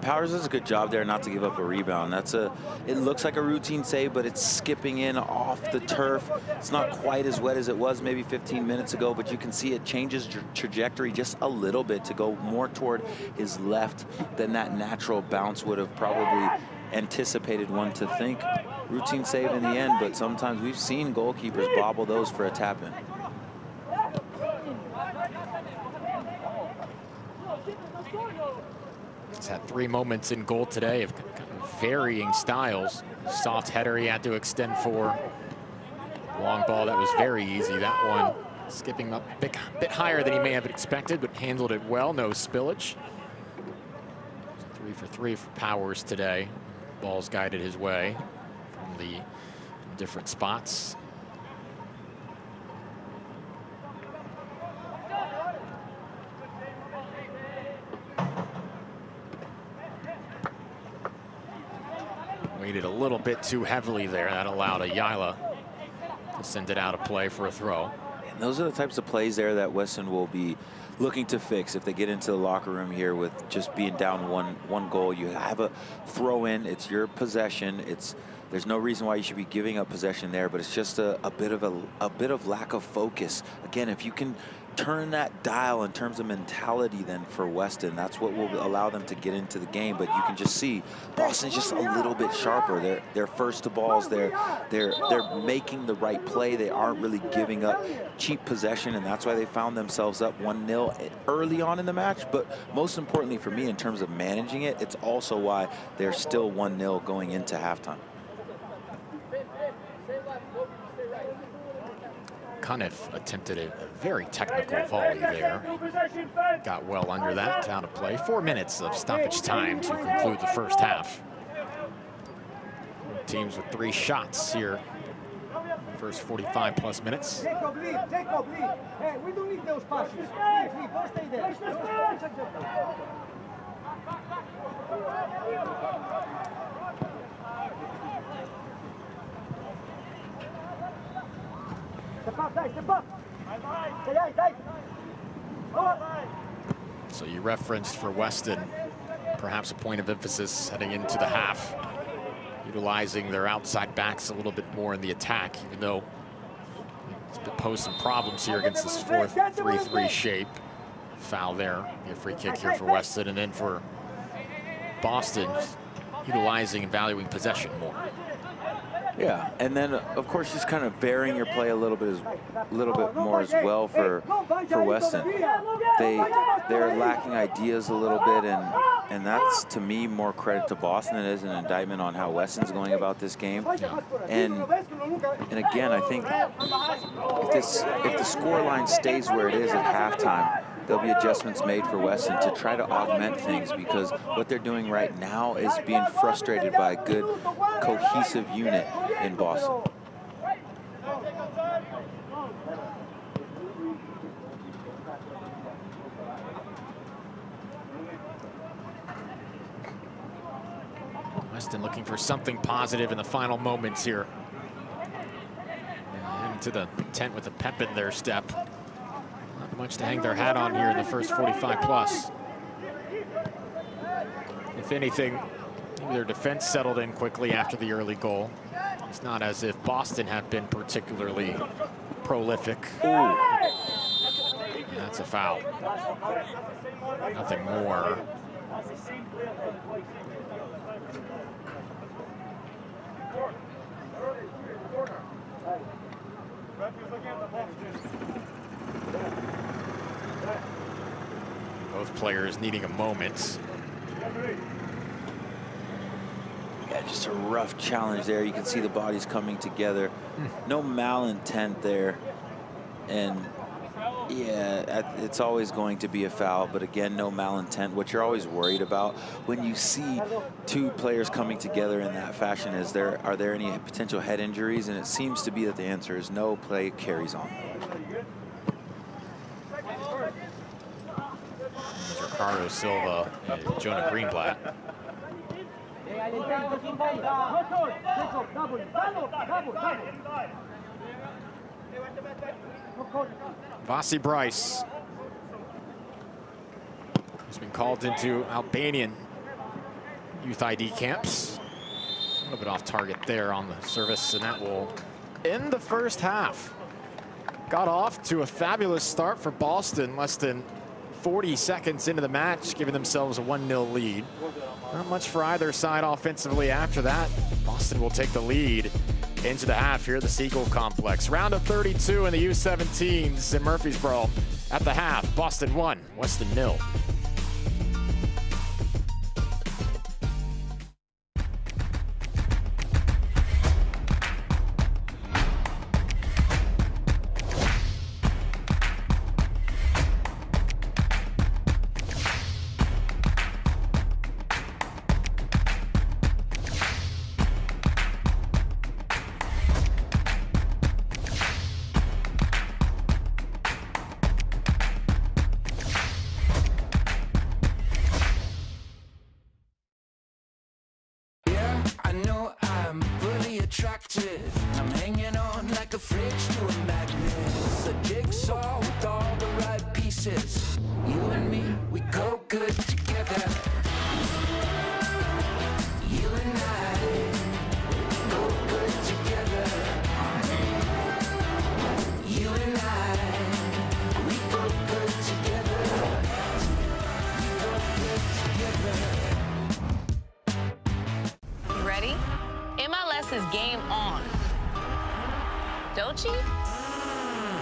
Powers does a good job there not to give up a rebound. It looks like a routine save, but it's skipping in off the turf. It's not quite as wet as it was maybe 15 minutes ago, but you can see it changes trajectory just a little bit to go more toward his left than that natural bounce would have probably anticipated one to think. Routine save in the end, but sometimes we've seen goalkeepers bobble those for a tap-in. He's had 3 moments in goal today of kind of varying styles. Soft header he had to extend for. Long ball that was very easy. That one skipping up a bit higher than he may have expected, but handled it well. No spillage. 3 for 3 for Powers today. Ball's guided his way from the different spots. Weighted a little bit too heavily there. That allowed Ayala to send it out of play for a throw. And those are the types of plays there that Weston will be looking to fix if they get into the locker room here with just being down one goal. You have a throw in, it's your possession. There's no reason why you should be giving up possession there, but it's just a bit of lack of focus. Again, if you can turn that dial in terms of mentality then for Weston, that's what will allow them to get into the game. But you can just see Boston's just a little bit sharper. They're first to balls. They're making the right play. They aren't really giving up cheap possession, and that's why they found themselves up 1-0 early on in the match. But most importantly for me, in terms of managing it, it's also why they're still 1-0 going into halftime. Cunniff attempted a very technical volley there. Got well under that, out of play. 4 minutes of stoppage time to conclude the first half. Teams with 3 shots here. First 45 plus minutes. Jacob, leave. Hey, we don't need those passes. Leave, don't stay there. Step up. So you referenced for Weston, perhaps a point of emphasis heading into the half, utilizing their outside backs a little bit more in the attack, even though it's been posed some problems here against this 4-3-3 shape. Foul there, a free kick here for Weston, and then for Boston, utilizing and valuing possession more. Yeah, and then of course just kind of varying your play a little bit more as well for Weston. They're lacking ideas a little bit, and that's to me more credit to Boston than it is an indictment on how Weston's going about this game. And again, I think if the score line stays where it is at halftime, there'll be adjustments made for Weston to try to augment things, because what they're doing right now is being frustrated by a good cohesive unit in Boston. Weston looking for something positive in the final moments here. And into the tent with a pep in their step. Not much to hang their hat on here in the first 45 plus. If anything, maybe their defense settled in quickly after the early goal. It's not as if Boston have been particularly prolific. Ooh. That's a foul. Nothing more. Both players needing a moment. Yeah, just a rough challenge there. You can see the bodies coming together. No malintent there. And yeah, it's always going to be a foul, but again, no malintent. What you're always worried about when you see 2 players coming together in that fashion is are there any potential head injuries? And it seems to be that the answer is no. Play carries on. Ricardo Silva and Jonah Greenblatt. Vasi Bryce has been called into Albanian youth ID camps. A little bit off target there on the service, and that will end the first half. Got off to a fabulous start for Boston, less than 40 seconds into the match, giving themselves a 1-0 lead. Not much for either side offensively after that. Boston will take the lead into the half here at the Siegel Complex. Round of 32 in the U17s in Murfreesboro. At the half, Boston 1, Weston 0. I'm hanging on like a fridge to a magnet. It's a jigsaw with all the right pieces. You and me, we go good together. You and I go good together. You and I, we go good together. We go good together. You ready? MLS is game on. Dochi?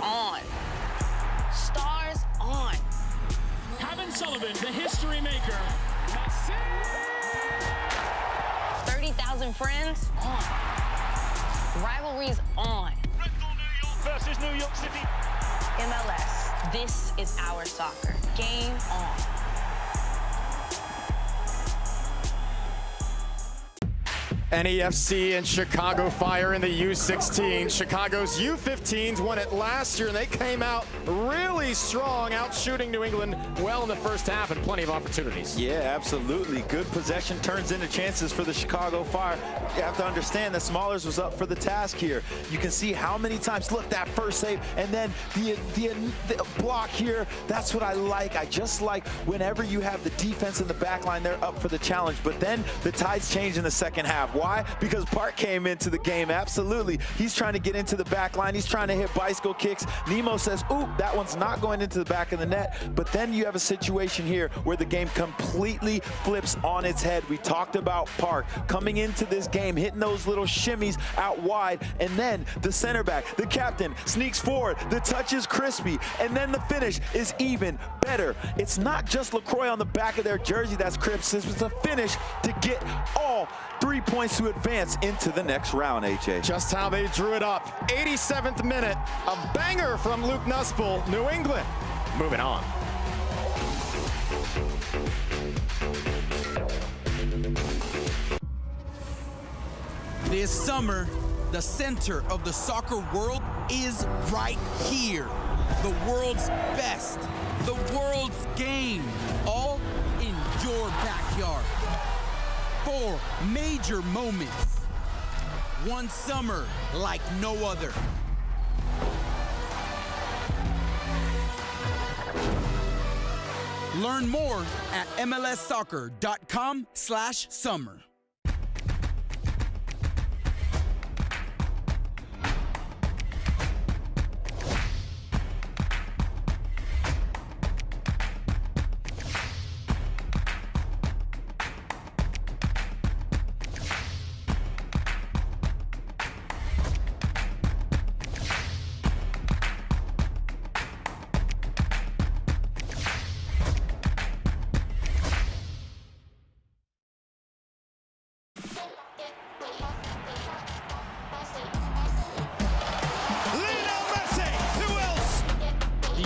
On. Stars on. Kevin Sullivan, the history maker. 30,000 friends on. Rivalries on. Versus New York City. MLS, this is our soccer. Game on. NEFC and Chicago Fire in the U16. Chicago's U15s won it last year, and they came out really strong, out shooting New England well in the first half and plenty of opportunities. Yeah, absolutely. Good possession turns into chances for the Chicago Fire. You have to understand that Smollers was up for the task here. You can see how many times, look, that first save, and then the block here. That's what I like. I just like whenever you have the defense in the back line, they're up for the challenge. But then the tides change in the second half. Why? Because Park came into the game. Absolutely. He's trying to get into the back line. He's trying to hit bicycle kicks. Nemo says, ooh, that one's not going into the back of the net. But then you have a situation here where the game completely flips on its head. We talked about Park coming into this game, hitting those little shimmies out wide, and then the center back, the captain, sneaks forward. The touch is crispy, and then the finish is even better. It's not just LaCroix on the back of their jersey that's crisp. It's a finish to get all 3 points to advance into the next round, AJ. Just how they drew it up. 87th minute, a banger from Luke Nussbaum. New England moving on. This summer, the center of the soccer world is right here. The world's best, the world's game, all in your backyard. 4 major moments. One summer like no other. Learn more at MLSsoccer.com/summer.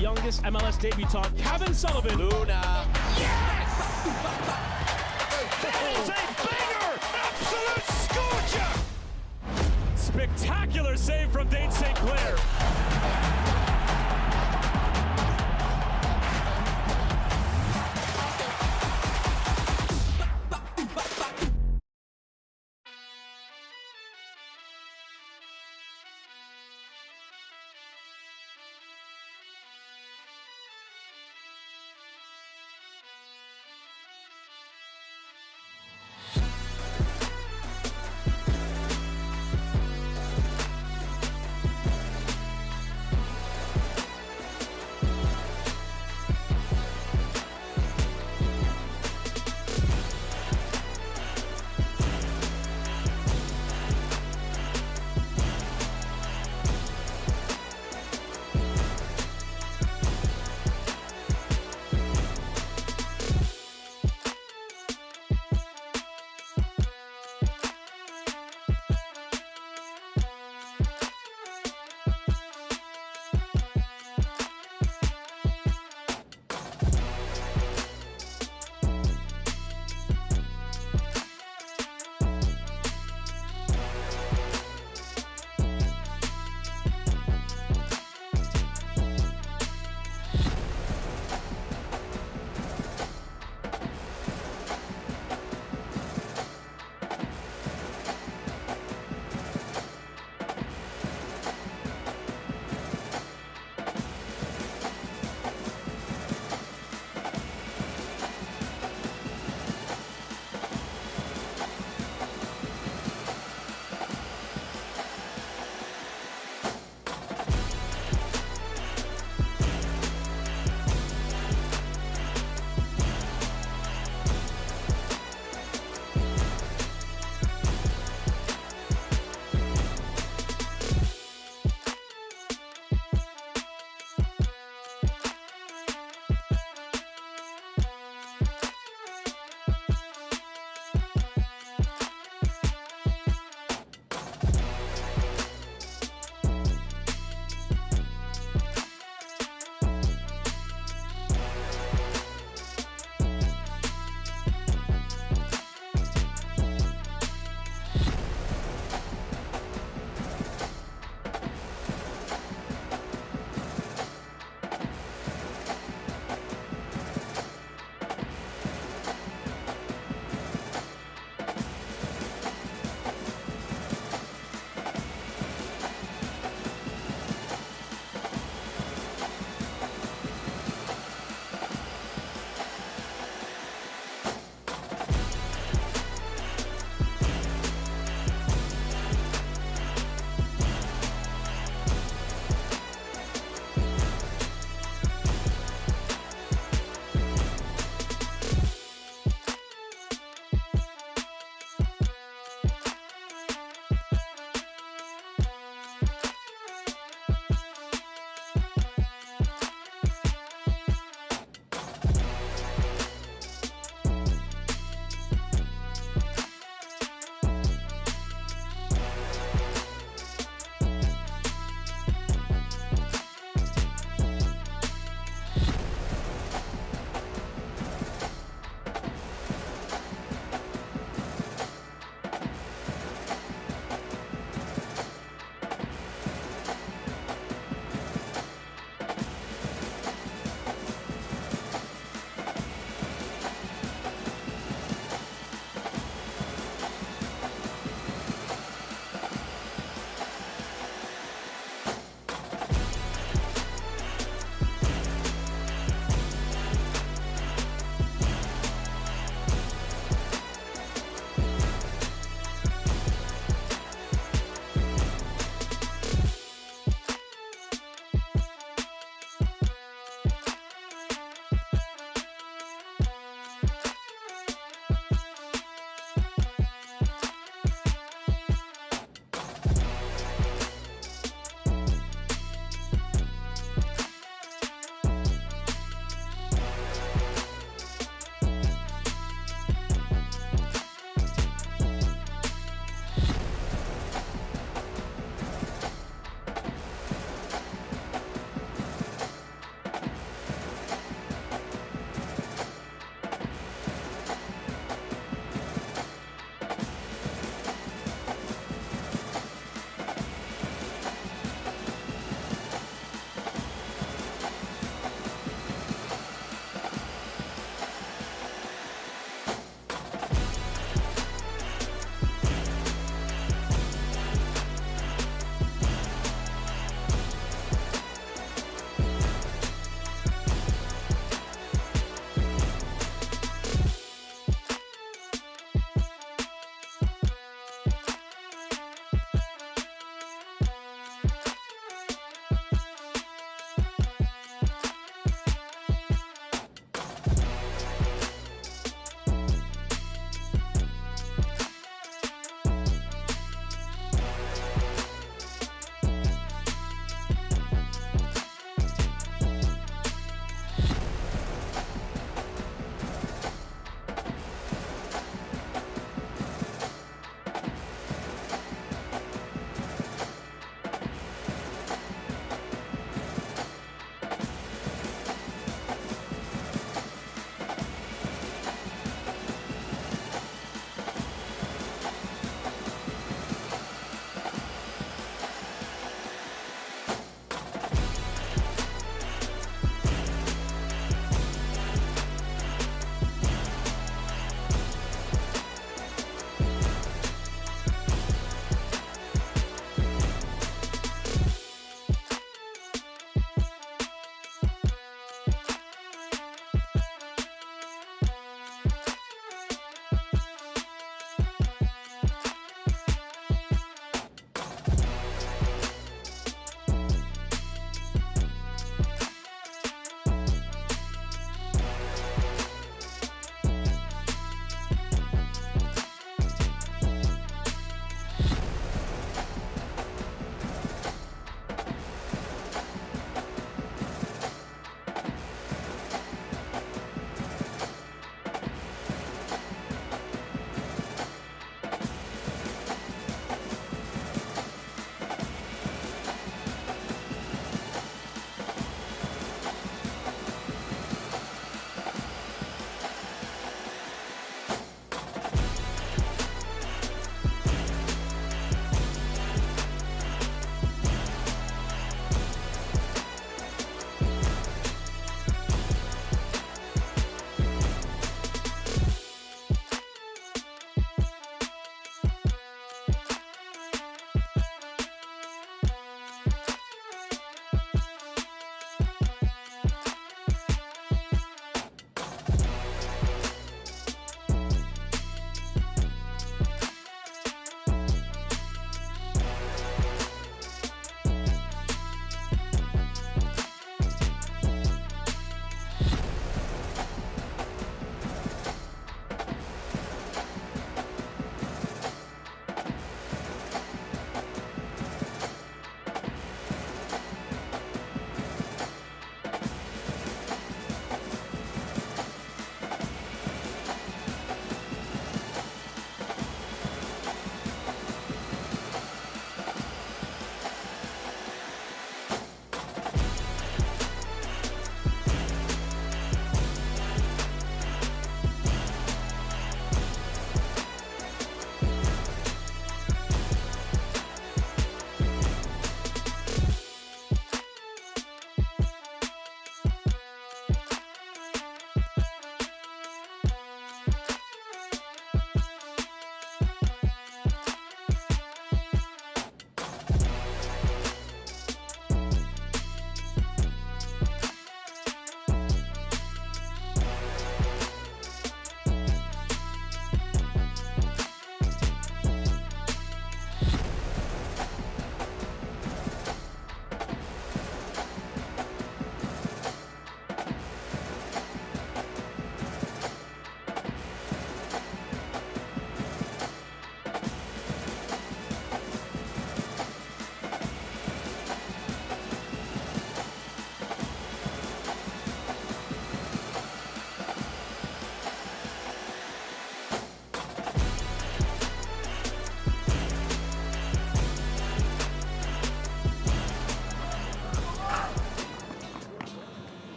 Youngest MLS debutant, Kevin Sullivan. Luna. Yes! That is a banger! Absolute scorcher! Spectacular save from Dane St. Clair.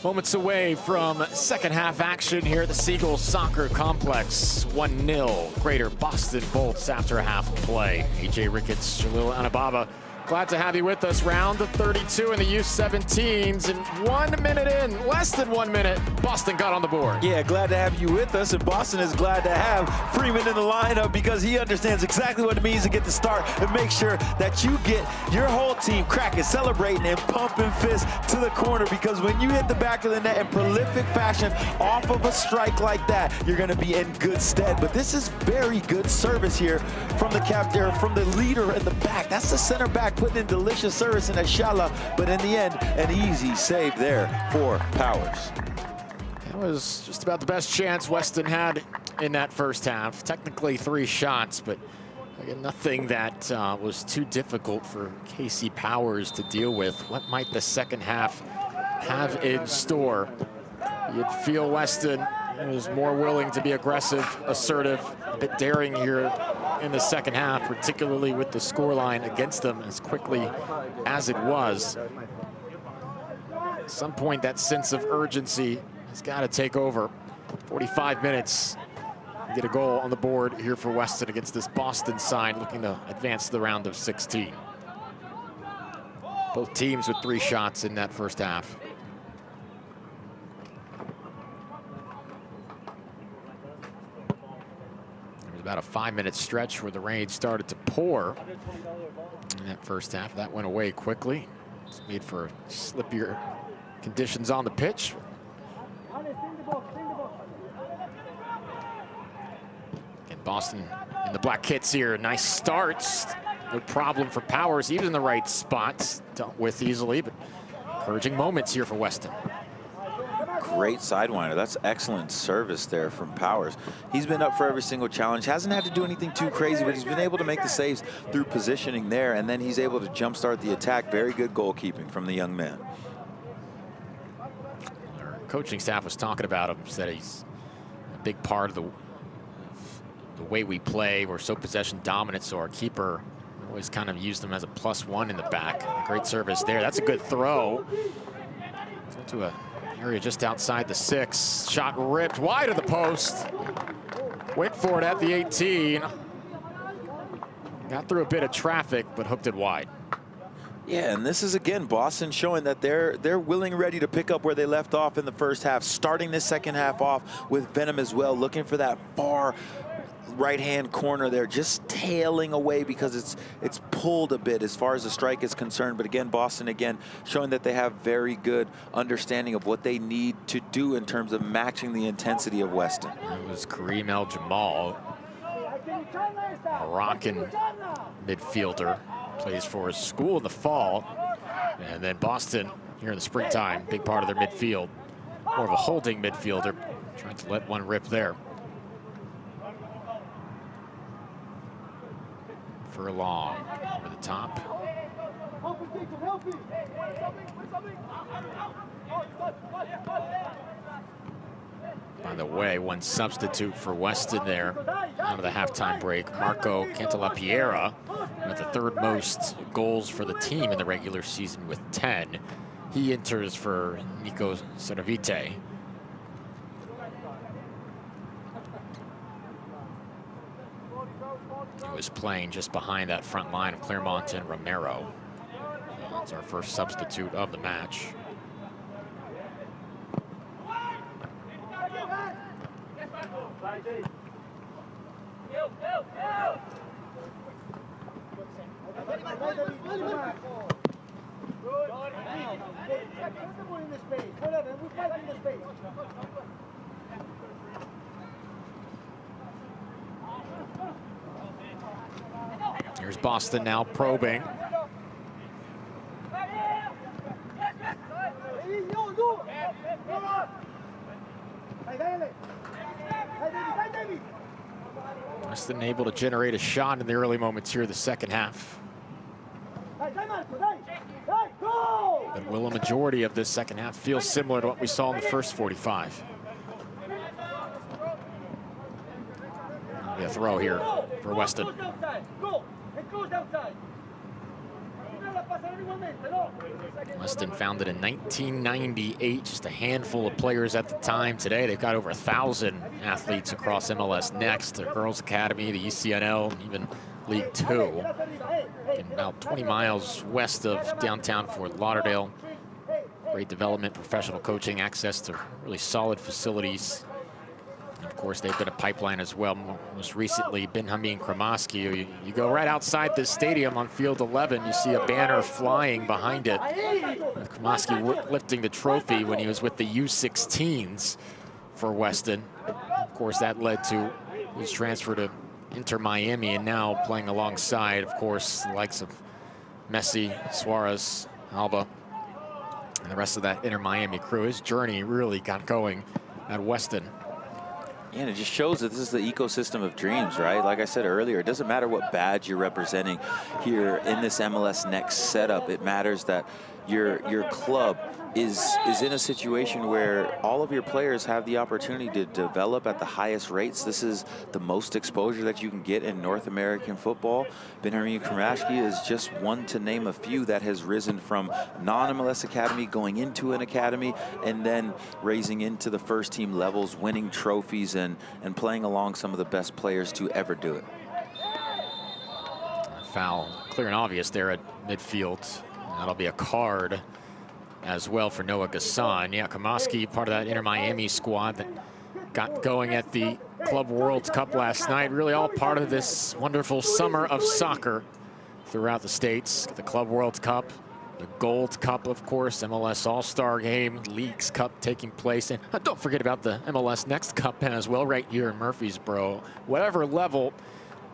Moments away from second half action here at the Siegel Soccer Complex. 1-0 Greater Boston Bolts after a half of play. AJ Ricketts, Jalil Anababa, glad to have you with us. Round of 32 in the U17s, and 1 minute in, less than 1 minute, Boston got on the board. Yeah, glad to have you with us, and Boston is glad to have Freeman in the lineup because he understands exactly what it means to get the start and make sure that you get your whole team cracking, celebrating, and pumping fists to the corner, because when you hit the back of the net in prolific fashion off of a strike like that, you're going to be in good stead. But this is very good service here from the captain, from the leader in the back. That's the center back putting in delicious service in Ashala, but in the end, an easy save there for Powers. That was just about the best chance Weston had in that first half. Technically 3 shots, but again, nothing that was too difficult for Casey Powers to deal with. What might the second half have in store? You'd feel Weston was more willing to be aggressive, assertive, a bit daring here in the second half, particularly with the scoreline against them as quickly as it was. At some point, that sense of urgency has got to take over. 45 minutes, get a goal on the board here for Weston against this Boston side looking to advance to the round of 16. Both teams with 3 shots in that first half. About a 5-minute stretch where the rain started to pour in that first half. That went away quickly. It's made for slippier conditions on the pitch. And Boston in the black kits here. Nice starts. No problem for Powers. Even in the right spots. Dealt with easily, but encouraging moments here for Weston. Great sidewinder. That's excellent service there from Powers. He's been up for every single challenge. Hasn't had to do anything too crazy, but he's been able to make the saves through positioning there, and then he's able to jumpstart the attack. Very good goalkeeping from the young man. Our coaching staff was talking about him, said he's a big part of the way we play. We're so possession dominant, so our keeper always kind of used him as a +1 in the back. Great service there. That's a good throw. Into a area just outside the 6. Shot ripped wide of the post. Went for it at the 18. Got through a bit of traffic, but hooked it wide. Yeah, and this is, again, Boston showing that they're willing, ready to pick up where they left off in the first half, starting this second half off with venom as well, looking for that far right-hand corner there, just tailing away because it's pulled a bit as far as the strike is concerned. But again, Boston again showing that they have very good understanding of what they need to do in terms of matching the intensity of Weston. It was Kareem El Jamal, Moroccan midfielder, plays for his school in the fall, and then Boston here in the springtime, big part of their midfield, more of a holding midfielder, trying to let one rip there. Furlong over the top. By the way, one substitute for Weston there out of the halftime break. Marco Cantalapiera with the 3rd most goals for the team in the regular season with 10. He enters for Nico Saravite. He was playing just behind that front line of Claremont and Romero. That's our first substitute of the match. Here's Boston now probing. Weston able to generate a shot in the early moments here, the second half. But will a majority of this second half feel similar to what we saw in the first 45? A throw here for Weston. Weston founded in 1998, just a handful of players at the time. Today, they've got over 1,000 athletes across MLS Next, the Girls Academy, the ECNL, even League Two. And about 20 miles west of downtown Fort Lauderdale. Great development, professional coaching, access to really solid facilities. And of course, they've got a pipeline as well. Most recently, Benjamin Kramaski. You go right outside this stadium on field 11, you see a banner flying behind it. Kramaski lifting the trophy when he was with the U17s for Weston. Of course, that led to his transfer to Inter Miami, and now playing alongside, of course, the likes of Messi, Suarez, Alba, and the rest of that Inter Miami crew. His journey really got going at Weston. Yeah, and it just shows that this is the ecosystem of dreams, right? Like I said earlier, it doesn't matter what badge you're representing here in this MLS Next setup. It matters that your club is in a situation where all of your players have the opportunity to develop at the highest rates. This is the most exposure that you can get in North American football. Benjamin Kramaski is just one to name a few that has risen from non-MLS academy, going into an academy, and then raising into the first team levels, winning trophies and playing along some of the best players to ever do it. Foul, clear and obvious there at midfield. That'll be a card as well for Noah Gasson. Yeah, Kramaski, part of that Inter Miami squad that got going at the Club World Cup last night. Really all part of this wonderful summer of soccer throughout the States. The Club World Cup, the Gold Cup, of course, MLS All-Star Game, Leagues Cup taking place. And don't forget about the MLS Next Cup as well, right here in Murfreesboro. Whatever level,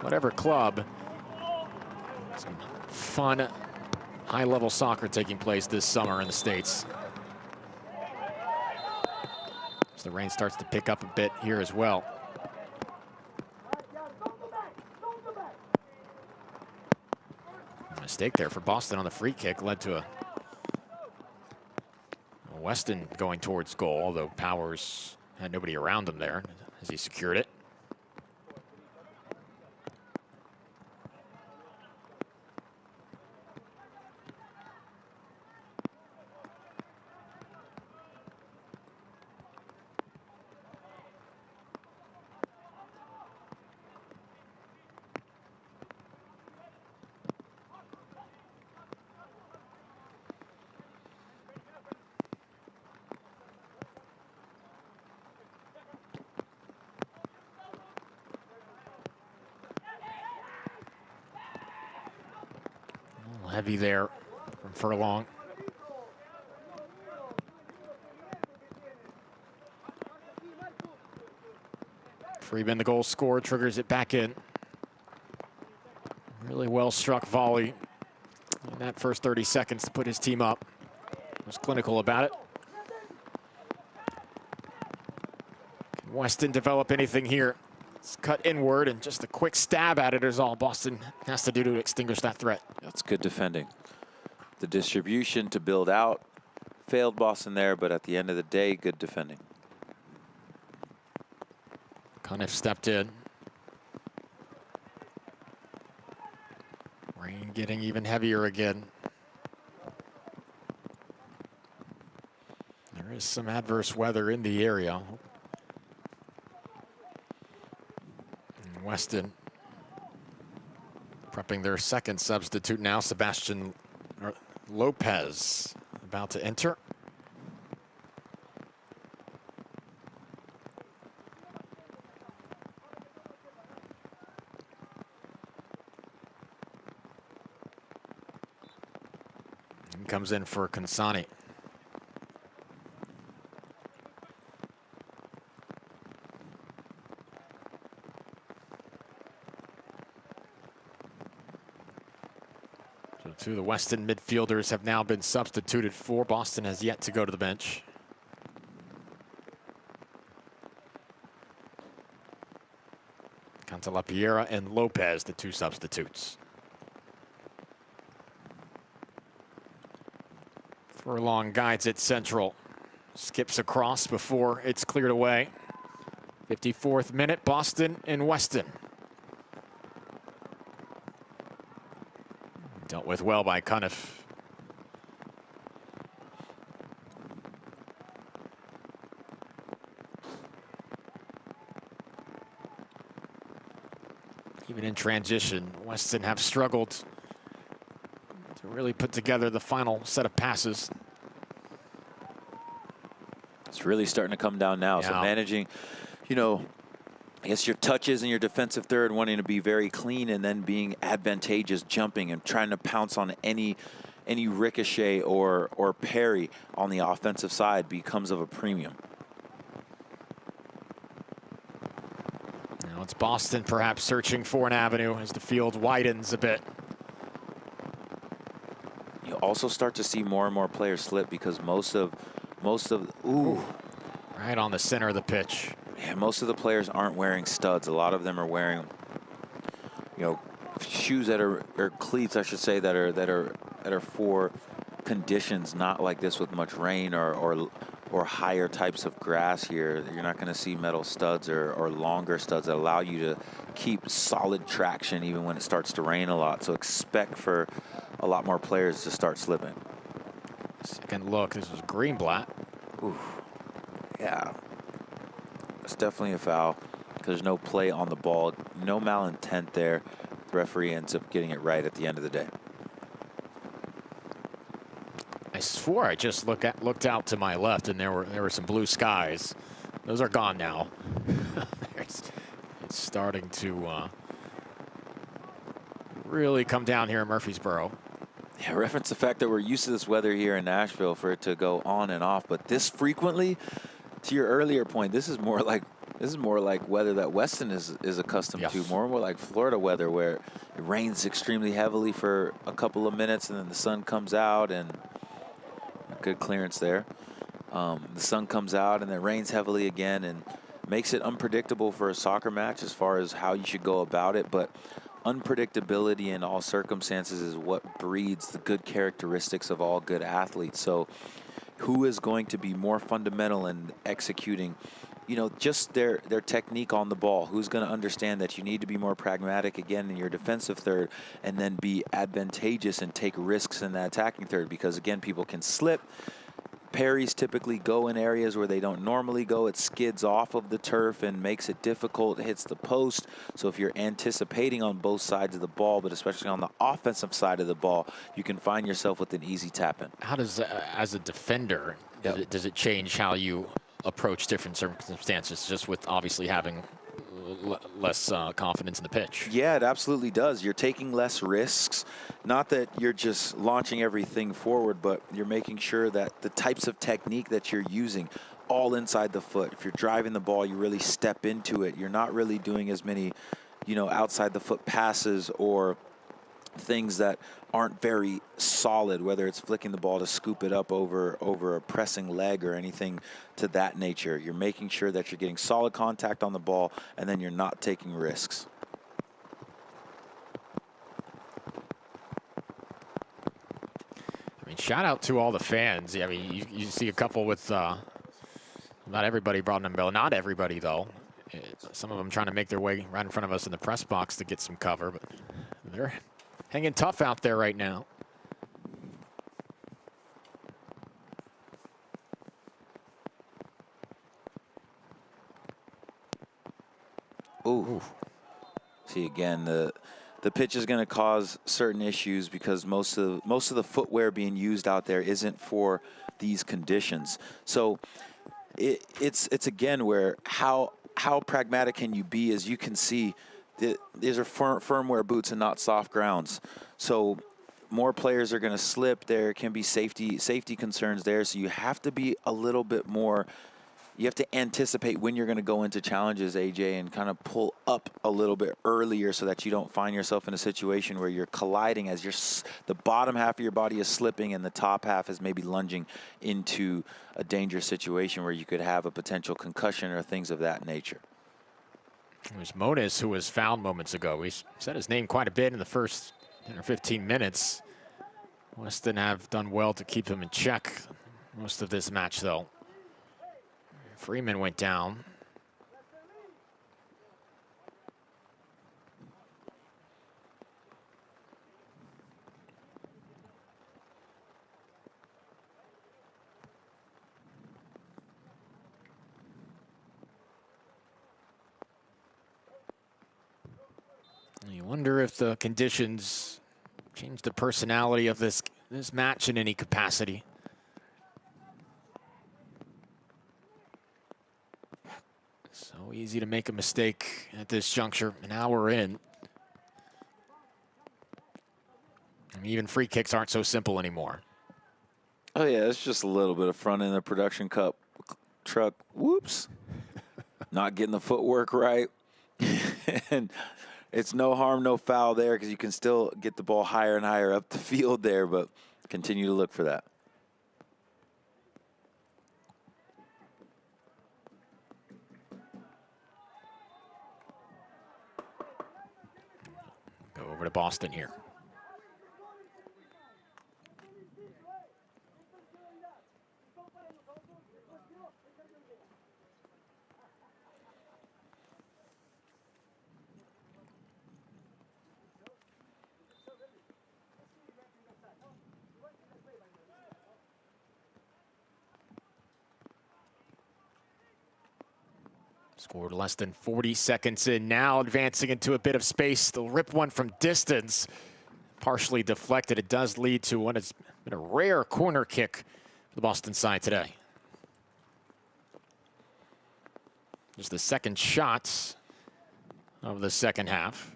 whatever club, some fun, high-level soccer taking place this summer in the States. So the rain starts to pick up a bit here as well. A mistake there for Boston on the free kick led to a Weston going towards goal, although Powers had nobody around him there as he secured it. Heavy there from Furlong. Freeman, the goal scorer, triggers it back in. Really well struck volley in that first 30 seconds to put his team up. Was clinical about it. Can Weston develop anything here? It's cut inward, and just a quick stab at it is all Boston has to do to extinguish that threat. That's good defending. The distribution to build out failed Boston there, but at the end of the day, good defending. Cunniff stepped in. Rain getting even heavier again. There is some adverse weather in the area. Weston prepping their second substitute now. Sebastian Lopez about to enter. He comes in for Kansani. Two of the Weston midfielders have now been substituted for. Boston has yet to go to the bench. Cantalapiera and Lopez, the two substitutes. Furlong guides it central. Skips across before it's cleared away. 54th minute, Boston and Weston. Dealt with well by Cunniff. even in transition, Weston have struggled to really put together the final set of passes. It's really starting to come down now. Yeah. So managing, you know, I guess your touches and your defensive third wanting to be very clean and then being advantageous, jumping and trying to pounce on any ricochet or parry on the offensive side becomes of a premium. Now it's Boston perhaps searching for an avenue as the field widens a bit. You also start to see more and more players slip because most of ooh. Right on the center of the pitch. Yeah, most of the players aren't wearing studs. A lot of them are wearing, you know, shoes that are, or cleats, I should say, that are for conditions not like this with much rain or higher types of grass here. You're not going to see metal studs or longer studs that allow you to keep solid traction even when it starts to rain a lot. So expect for a lot more players to start slipping. Second look, this was Greenblatt. Ooh. Yeah. It's definitely a foul because there's no play on the ball, no malintent there. The referee ends up getting it right at the end of the day. I swore I just looked out to my left and there were some blue skies. Those are gone now. It's starting to really come down here in Murfreesboro. Yeah, reference the fact that we're used to this weather here in Nashville for it to go on and off, but this frequently, to your earlier point, this is more like weather that Weston is accustomed Yes. to, more like Florida weather where it rains extremely heavily for a couple of minutes and then the sun comes out, and good clearance there. The sun comes out and it rains heavily again and makes it unpredictable for a soccer match as far as how you should go about it, but unpredictability in all circumstances is what breeds the good characteristics of all good athletes. So who is going to be more fundamental in executing, you know, just their technique on the ball? Who's going to understand that you need to be more pragmatic again in your defensive third and then be advantageous and take risks in that attacking third? Because again, people can slip. Parries typically go in areas where they don't normally go. It skids off of the turf and makes it difficult. It hits the post. So if you're anticipating on both sides of the ball, but especially on the offensive side of the ball, you can find yourself with an easy tap-in. How does, as a defender, does it change how you approach different circumstances, just with obviously having less confidence in the pitch? Yeah, it absolutely does. You're taking less risks. Not that you're just launching everything forward, but you're making sure that the types of technique that you're using all inside the foot. If you're driving the ball, you really step into it. You're not really doing as many, you know, outside the foot passes or things that aren't very solid, whether it's flicking the ball to scoop it up over a pressing leg or anything to that nature. You're making sure that you're getting solid contact on the ball and then you're not taking risks. I mean, shout out to all the fans. I mean, you see a couple with, not everybody brought an umbrella. Not everybody, though. Some of them trying to make their way right in front of us in the press box to get some cover, but they're hanging tough out there right now. Ooh. See, again, the pitch is going to cause certain issues because most of the footwear being used out there isn't for these conditions. So it's again where how pragmatic can you be? As you can see, these are firmware boots and not soft grounds. So more players are going to slip. There can be safety concerns there. So you have to be a little bit more. You have to anticipate when you're going to go into challenges, AJ, and kind of pull up a little bit earlier so that you don't find yourself in a situation where you're colliding as the bottom half of your body is slipping and the top half is maybe lunging into a dangerous situation where you could have a potential concussion or things of that nature. It was Moniz who was fouled moments ago. We said his name quite a bit in the first 10 or 15 minutes. Weston have done well to keep him in check most of this match, though. Freeman went down. wonder if the conditions change the personality of this match in any capacity. So easy to make a mistake at this juncture. An hour in. I mean, even free kicks aren't so simple anymore. Oh, yeah, it's just a little bit of front end of the production cup truck. Whoops. Not getting the footwork right. And it's no harm, no foul there because you can still get the ball higher and higher up the field there, but continue to look for that. Go over to Boston here. Scored less than 40 seconds in. Now advancing into a bit of space. They'll rip one from distance. Partially deflected. It does lead to what has been a rare corner kick for the Boston side today. Just the second shot of the second half.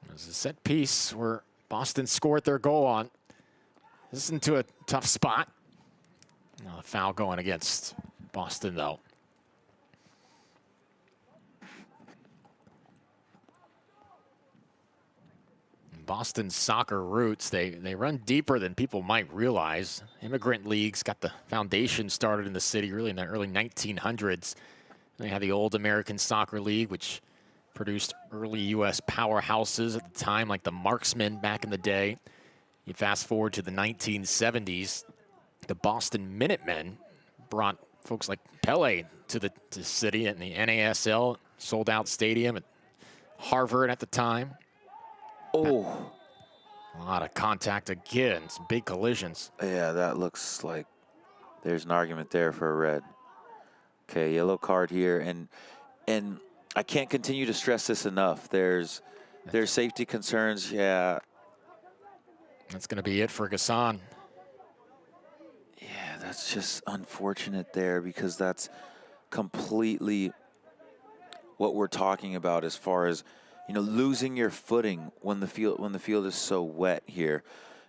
There's a set piece where Boston scored their goal on. This is into a tough spot. A foul going against Boston, though. Boston's soccer roots, they run deeper than people might realize. Immigrant leagues got the foundation started in the city really in the early 1900s. They had the old American Soccer League, which produced early U.S. powerhouses at the time, like the Marksmen back in the day. You fast forward to the 1970s, the Boston Minutemen brought folks like Pele to the city in the NASL, sold-out stadium at Harvard at the time. Oh. A lot of contact again, some big collisions. Yeah, that looks like there's an argument there for a red. Okay, yellow card here, and I can't continue to stress this enough. There's safety concerns, yeah. That's going to be it for Gassan. Yeah, that's just unfortunate there because that's completely what we're talking about as far as, you know, losing your footing when the field is so wet here.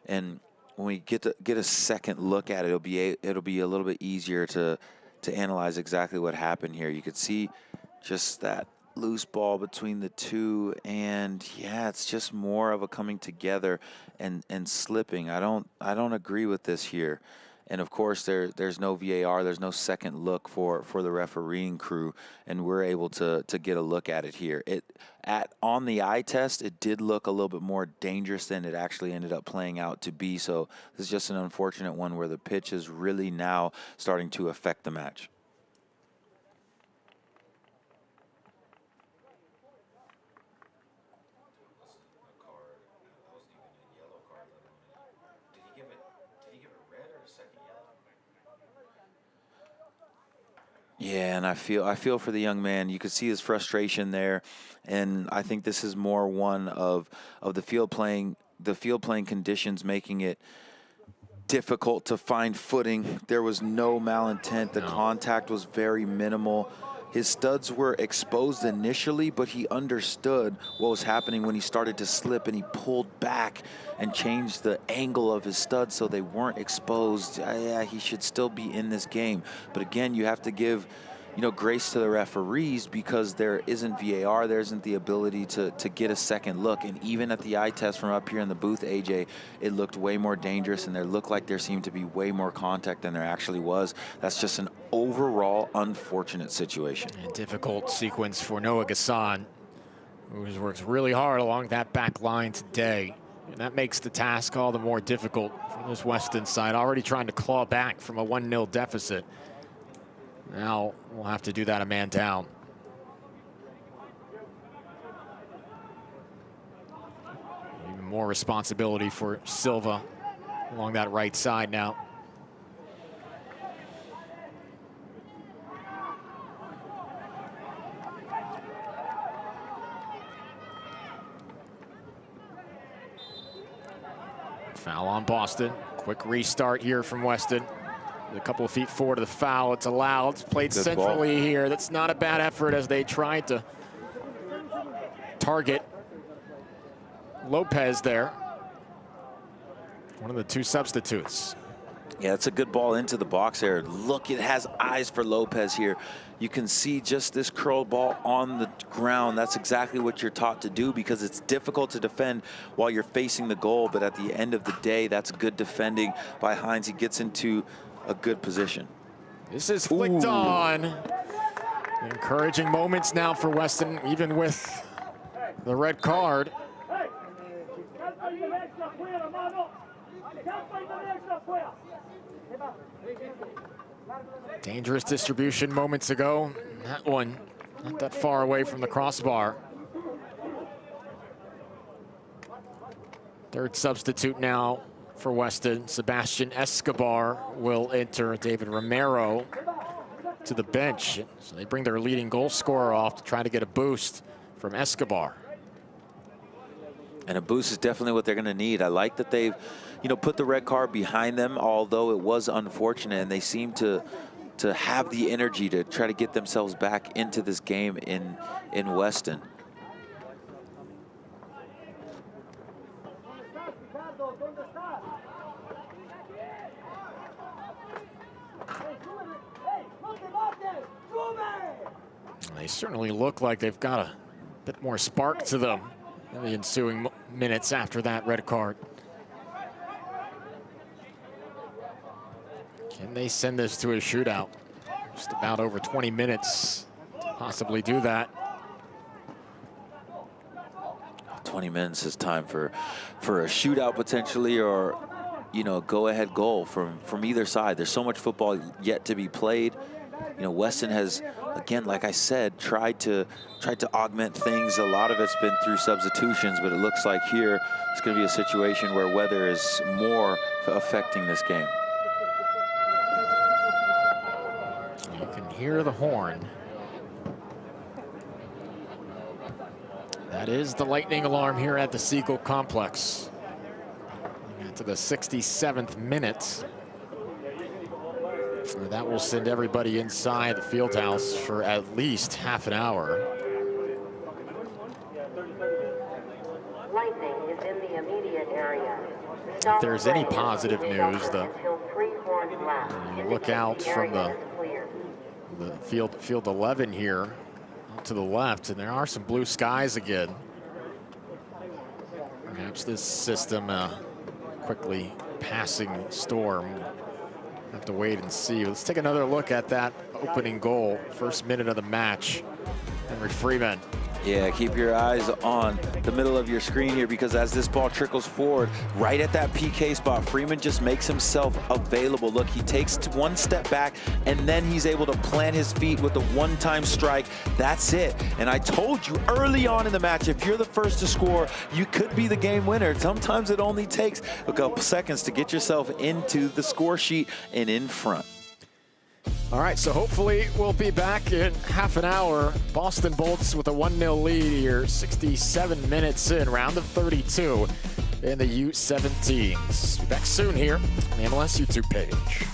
And when we get a second look at it, it'll be a little bit easier to analyze exactly what happened here. You could see just that loose ball between the two, and yeah, it's just more of a coming together and slipping. I don't agree with this here. And of course there's no VAR, there's no second look for the refereeing crew, and we're able to get a look at it here. On the eye test, it did look a little bit more dangerous than it actually ended up playing out to be. So this is just an unfortunate one where the pitch is really now starting to affect the match. Yeah, and I feel for the young man. You could see his frustration there, and I think this is more one of the field playing conditions making it difficult to find footing. There was no malintent. The contact was very minimal. His studs were exposed initially, but he understood what was happening when he started to slip, and he pulled back and changed the angle of his studs so they weren't exposed. Yeah, he should still be in this game. But again, you have to give, you know, grace to the referees because there isn't VAR, there isn't the ability to get a second look. And even at the eye test from up here in the booth, AJ, it looked way more dangerous, and there looked like there seemed to be way more contact than there actually was. That's just an overall unfortunate situation. A difficult sequence for Noah Gassan, who has worked really hard along that back line today. And that makes the task all the more difficult for this Weston side, already trying to claw back from a 1-0 deficit. Now we'll have to do that a man down. Even more responsibility for Silva along that right side now. Foul on Boston. Quick restart here from Weston. A couple of feet forward to the foul. It's allowed. It's played Good centrally ball. here. That's not a bad effort as they tried to target Lopez there. One of the two substitutes. Yeah, it's a good ball into the box there. Look, it has eyes for Lopez here. You can see just this curled ball on the ground. That's exactly what you're taught to do because it's difficult to defend while you're facing the goal. But at the end of the day, that's good defending by Hines. He gets into a good position. This is flicked on. Encouraging moments now for Weston, even with the red card. Dangerous distribution moments ago. That one not that far away from the crossbar. Third substitute now for Weston. Sebastian Escobar will enter. David Romero to the bench. So they bring their leading goal scorer off to try to get a boost from Escobar. And a boost is definitely what they're going to need. I like that they've, put the red card behind them, although it was unfortunate, and they seem to have the energy to try to get themselves back into this game in Weston. They certainly look like they've got a bit more spark to them in the ensuing minutes after that red card. Can they send this to a shootout? Just about over 20 minutes to possibly do that. 20 minutes is time for a shootout potentially, or go-ahead goal from either side. There's so much football yet to be played. Weston has, again, like I said, tried to augment things. A lot of it's been through substitutions, but it looks like here it's going to be a situation where weather is more affecting this game. You can hear the horn. That is the lightning alarm here at the Siegel Complex. To the 67th minute. That will send everybody inside the field house for at least half an hour. Lightning is in the immediate area. If there's any positive news, you look out from the field 11 here to the left, and there are some blue skies again. Perhaps this system quickly passing storm. Have to wait and see. Let's take another look at that opening goal. First minute of the match. Henry Freeman. Yeah, keep your eyes on the middle of your screen here, because as this ball trickles forward, right at that PK spot, Freeman just makes himself available. Look, he takes one step back, and then he's able to plant his feet with a one-time strike. That's it. And I told you early on in the match, if you're the first to score, you could be the game winner. Sometimes it only takes a couple seconds to get yourself into the score sheet and in front. All right, so hopefully we'll be back in half an hour. Boston Bolts with a 1-0 lead here, 67 minutes in, round of 32 in the U17s. Be back soon here on the MLS YouTube page.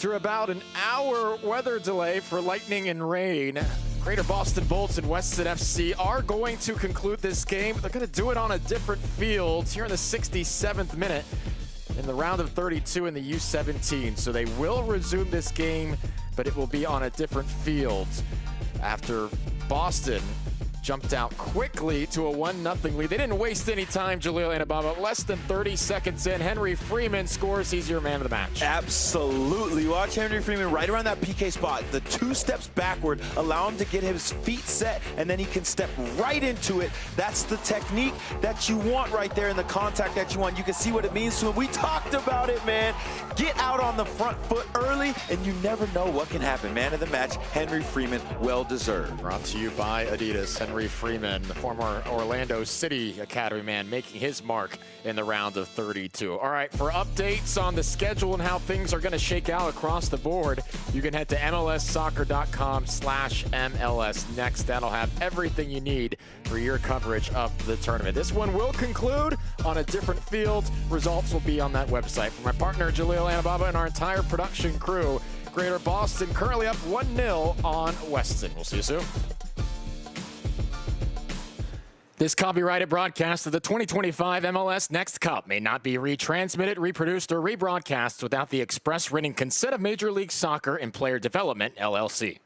After about an hour weather delay for lightning and rain, Greater Boston Bolts and Weston FC are going to conclude this game. They're going to do it on a different field here in the 67th minute in the round of 32 in the U17. So they will resume this game, but it will be on a different field after Boston jumped out quickly to a 1-0 lead. They didn't waste any time, Jaleel Anababa. Less than 30 seconds in, Henry Freeman scores. He's your man of the match. Absolutely. Watch Henry Freeman right around that PK spot. The 2 steps backward allow him to get his feet set, and then he can step right into it. That's the technique that you want right there, and the contact that you want. You can see what it means to him. We talked about it, man. Get out on the front foot early, and you never know what can happen. Man of the match, Henry Freeman, well deserved. Brought to you by Adidas. Henry Freeman, the former Orlando City Academy man, making his mark in the round of 32. All right, for updates on the schedule and how things are going to shake out across the board, you can head to MLSsoccer.com/MLS Next. That'll have everything you need for your coverage of the tournament. This one will conclude on a different field. Results will be on that website. For my partner, Jaleel Anababa, and our entire production crew, Greater Boston currently up 1-0 on Weston. We'll see you soon. This copyrighted broadcast of the 2025 MLS Next Cup may not be retransmitted, reproduced, or rebroadcast without the express written consent of Major League Soccer and Player Development, LLC.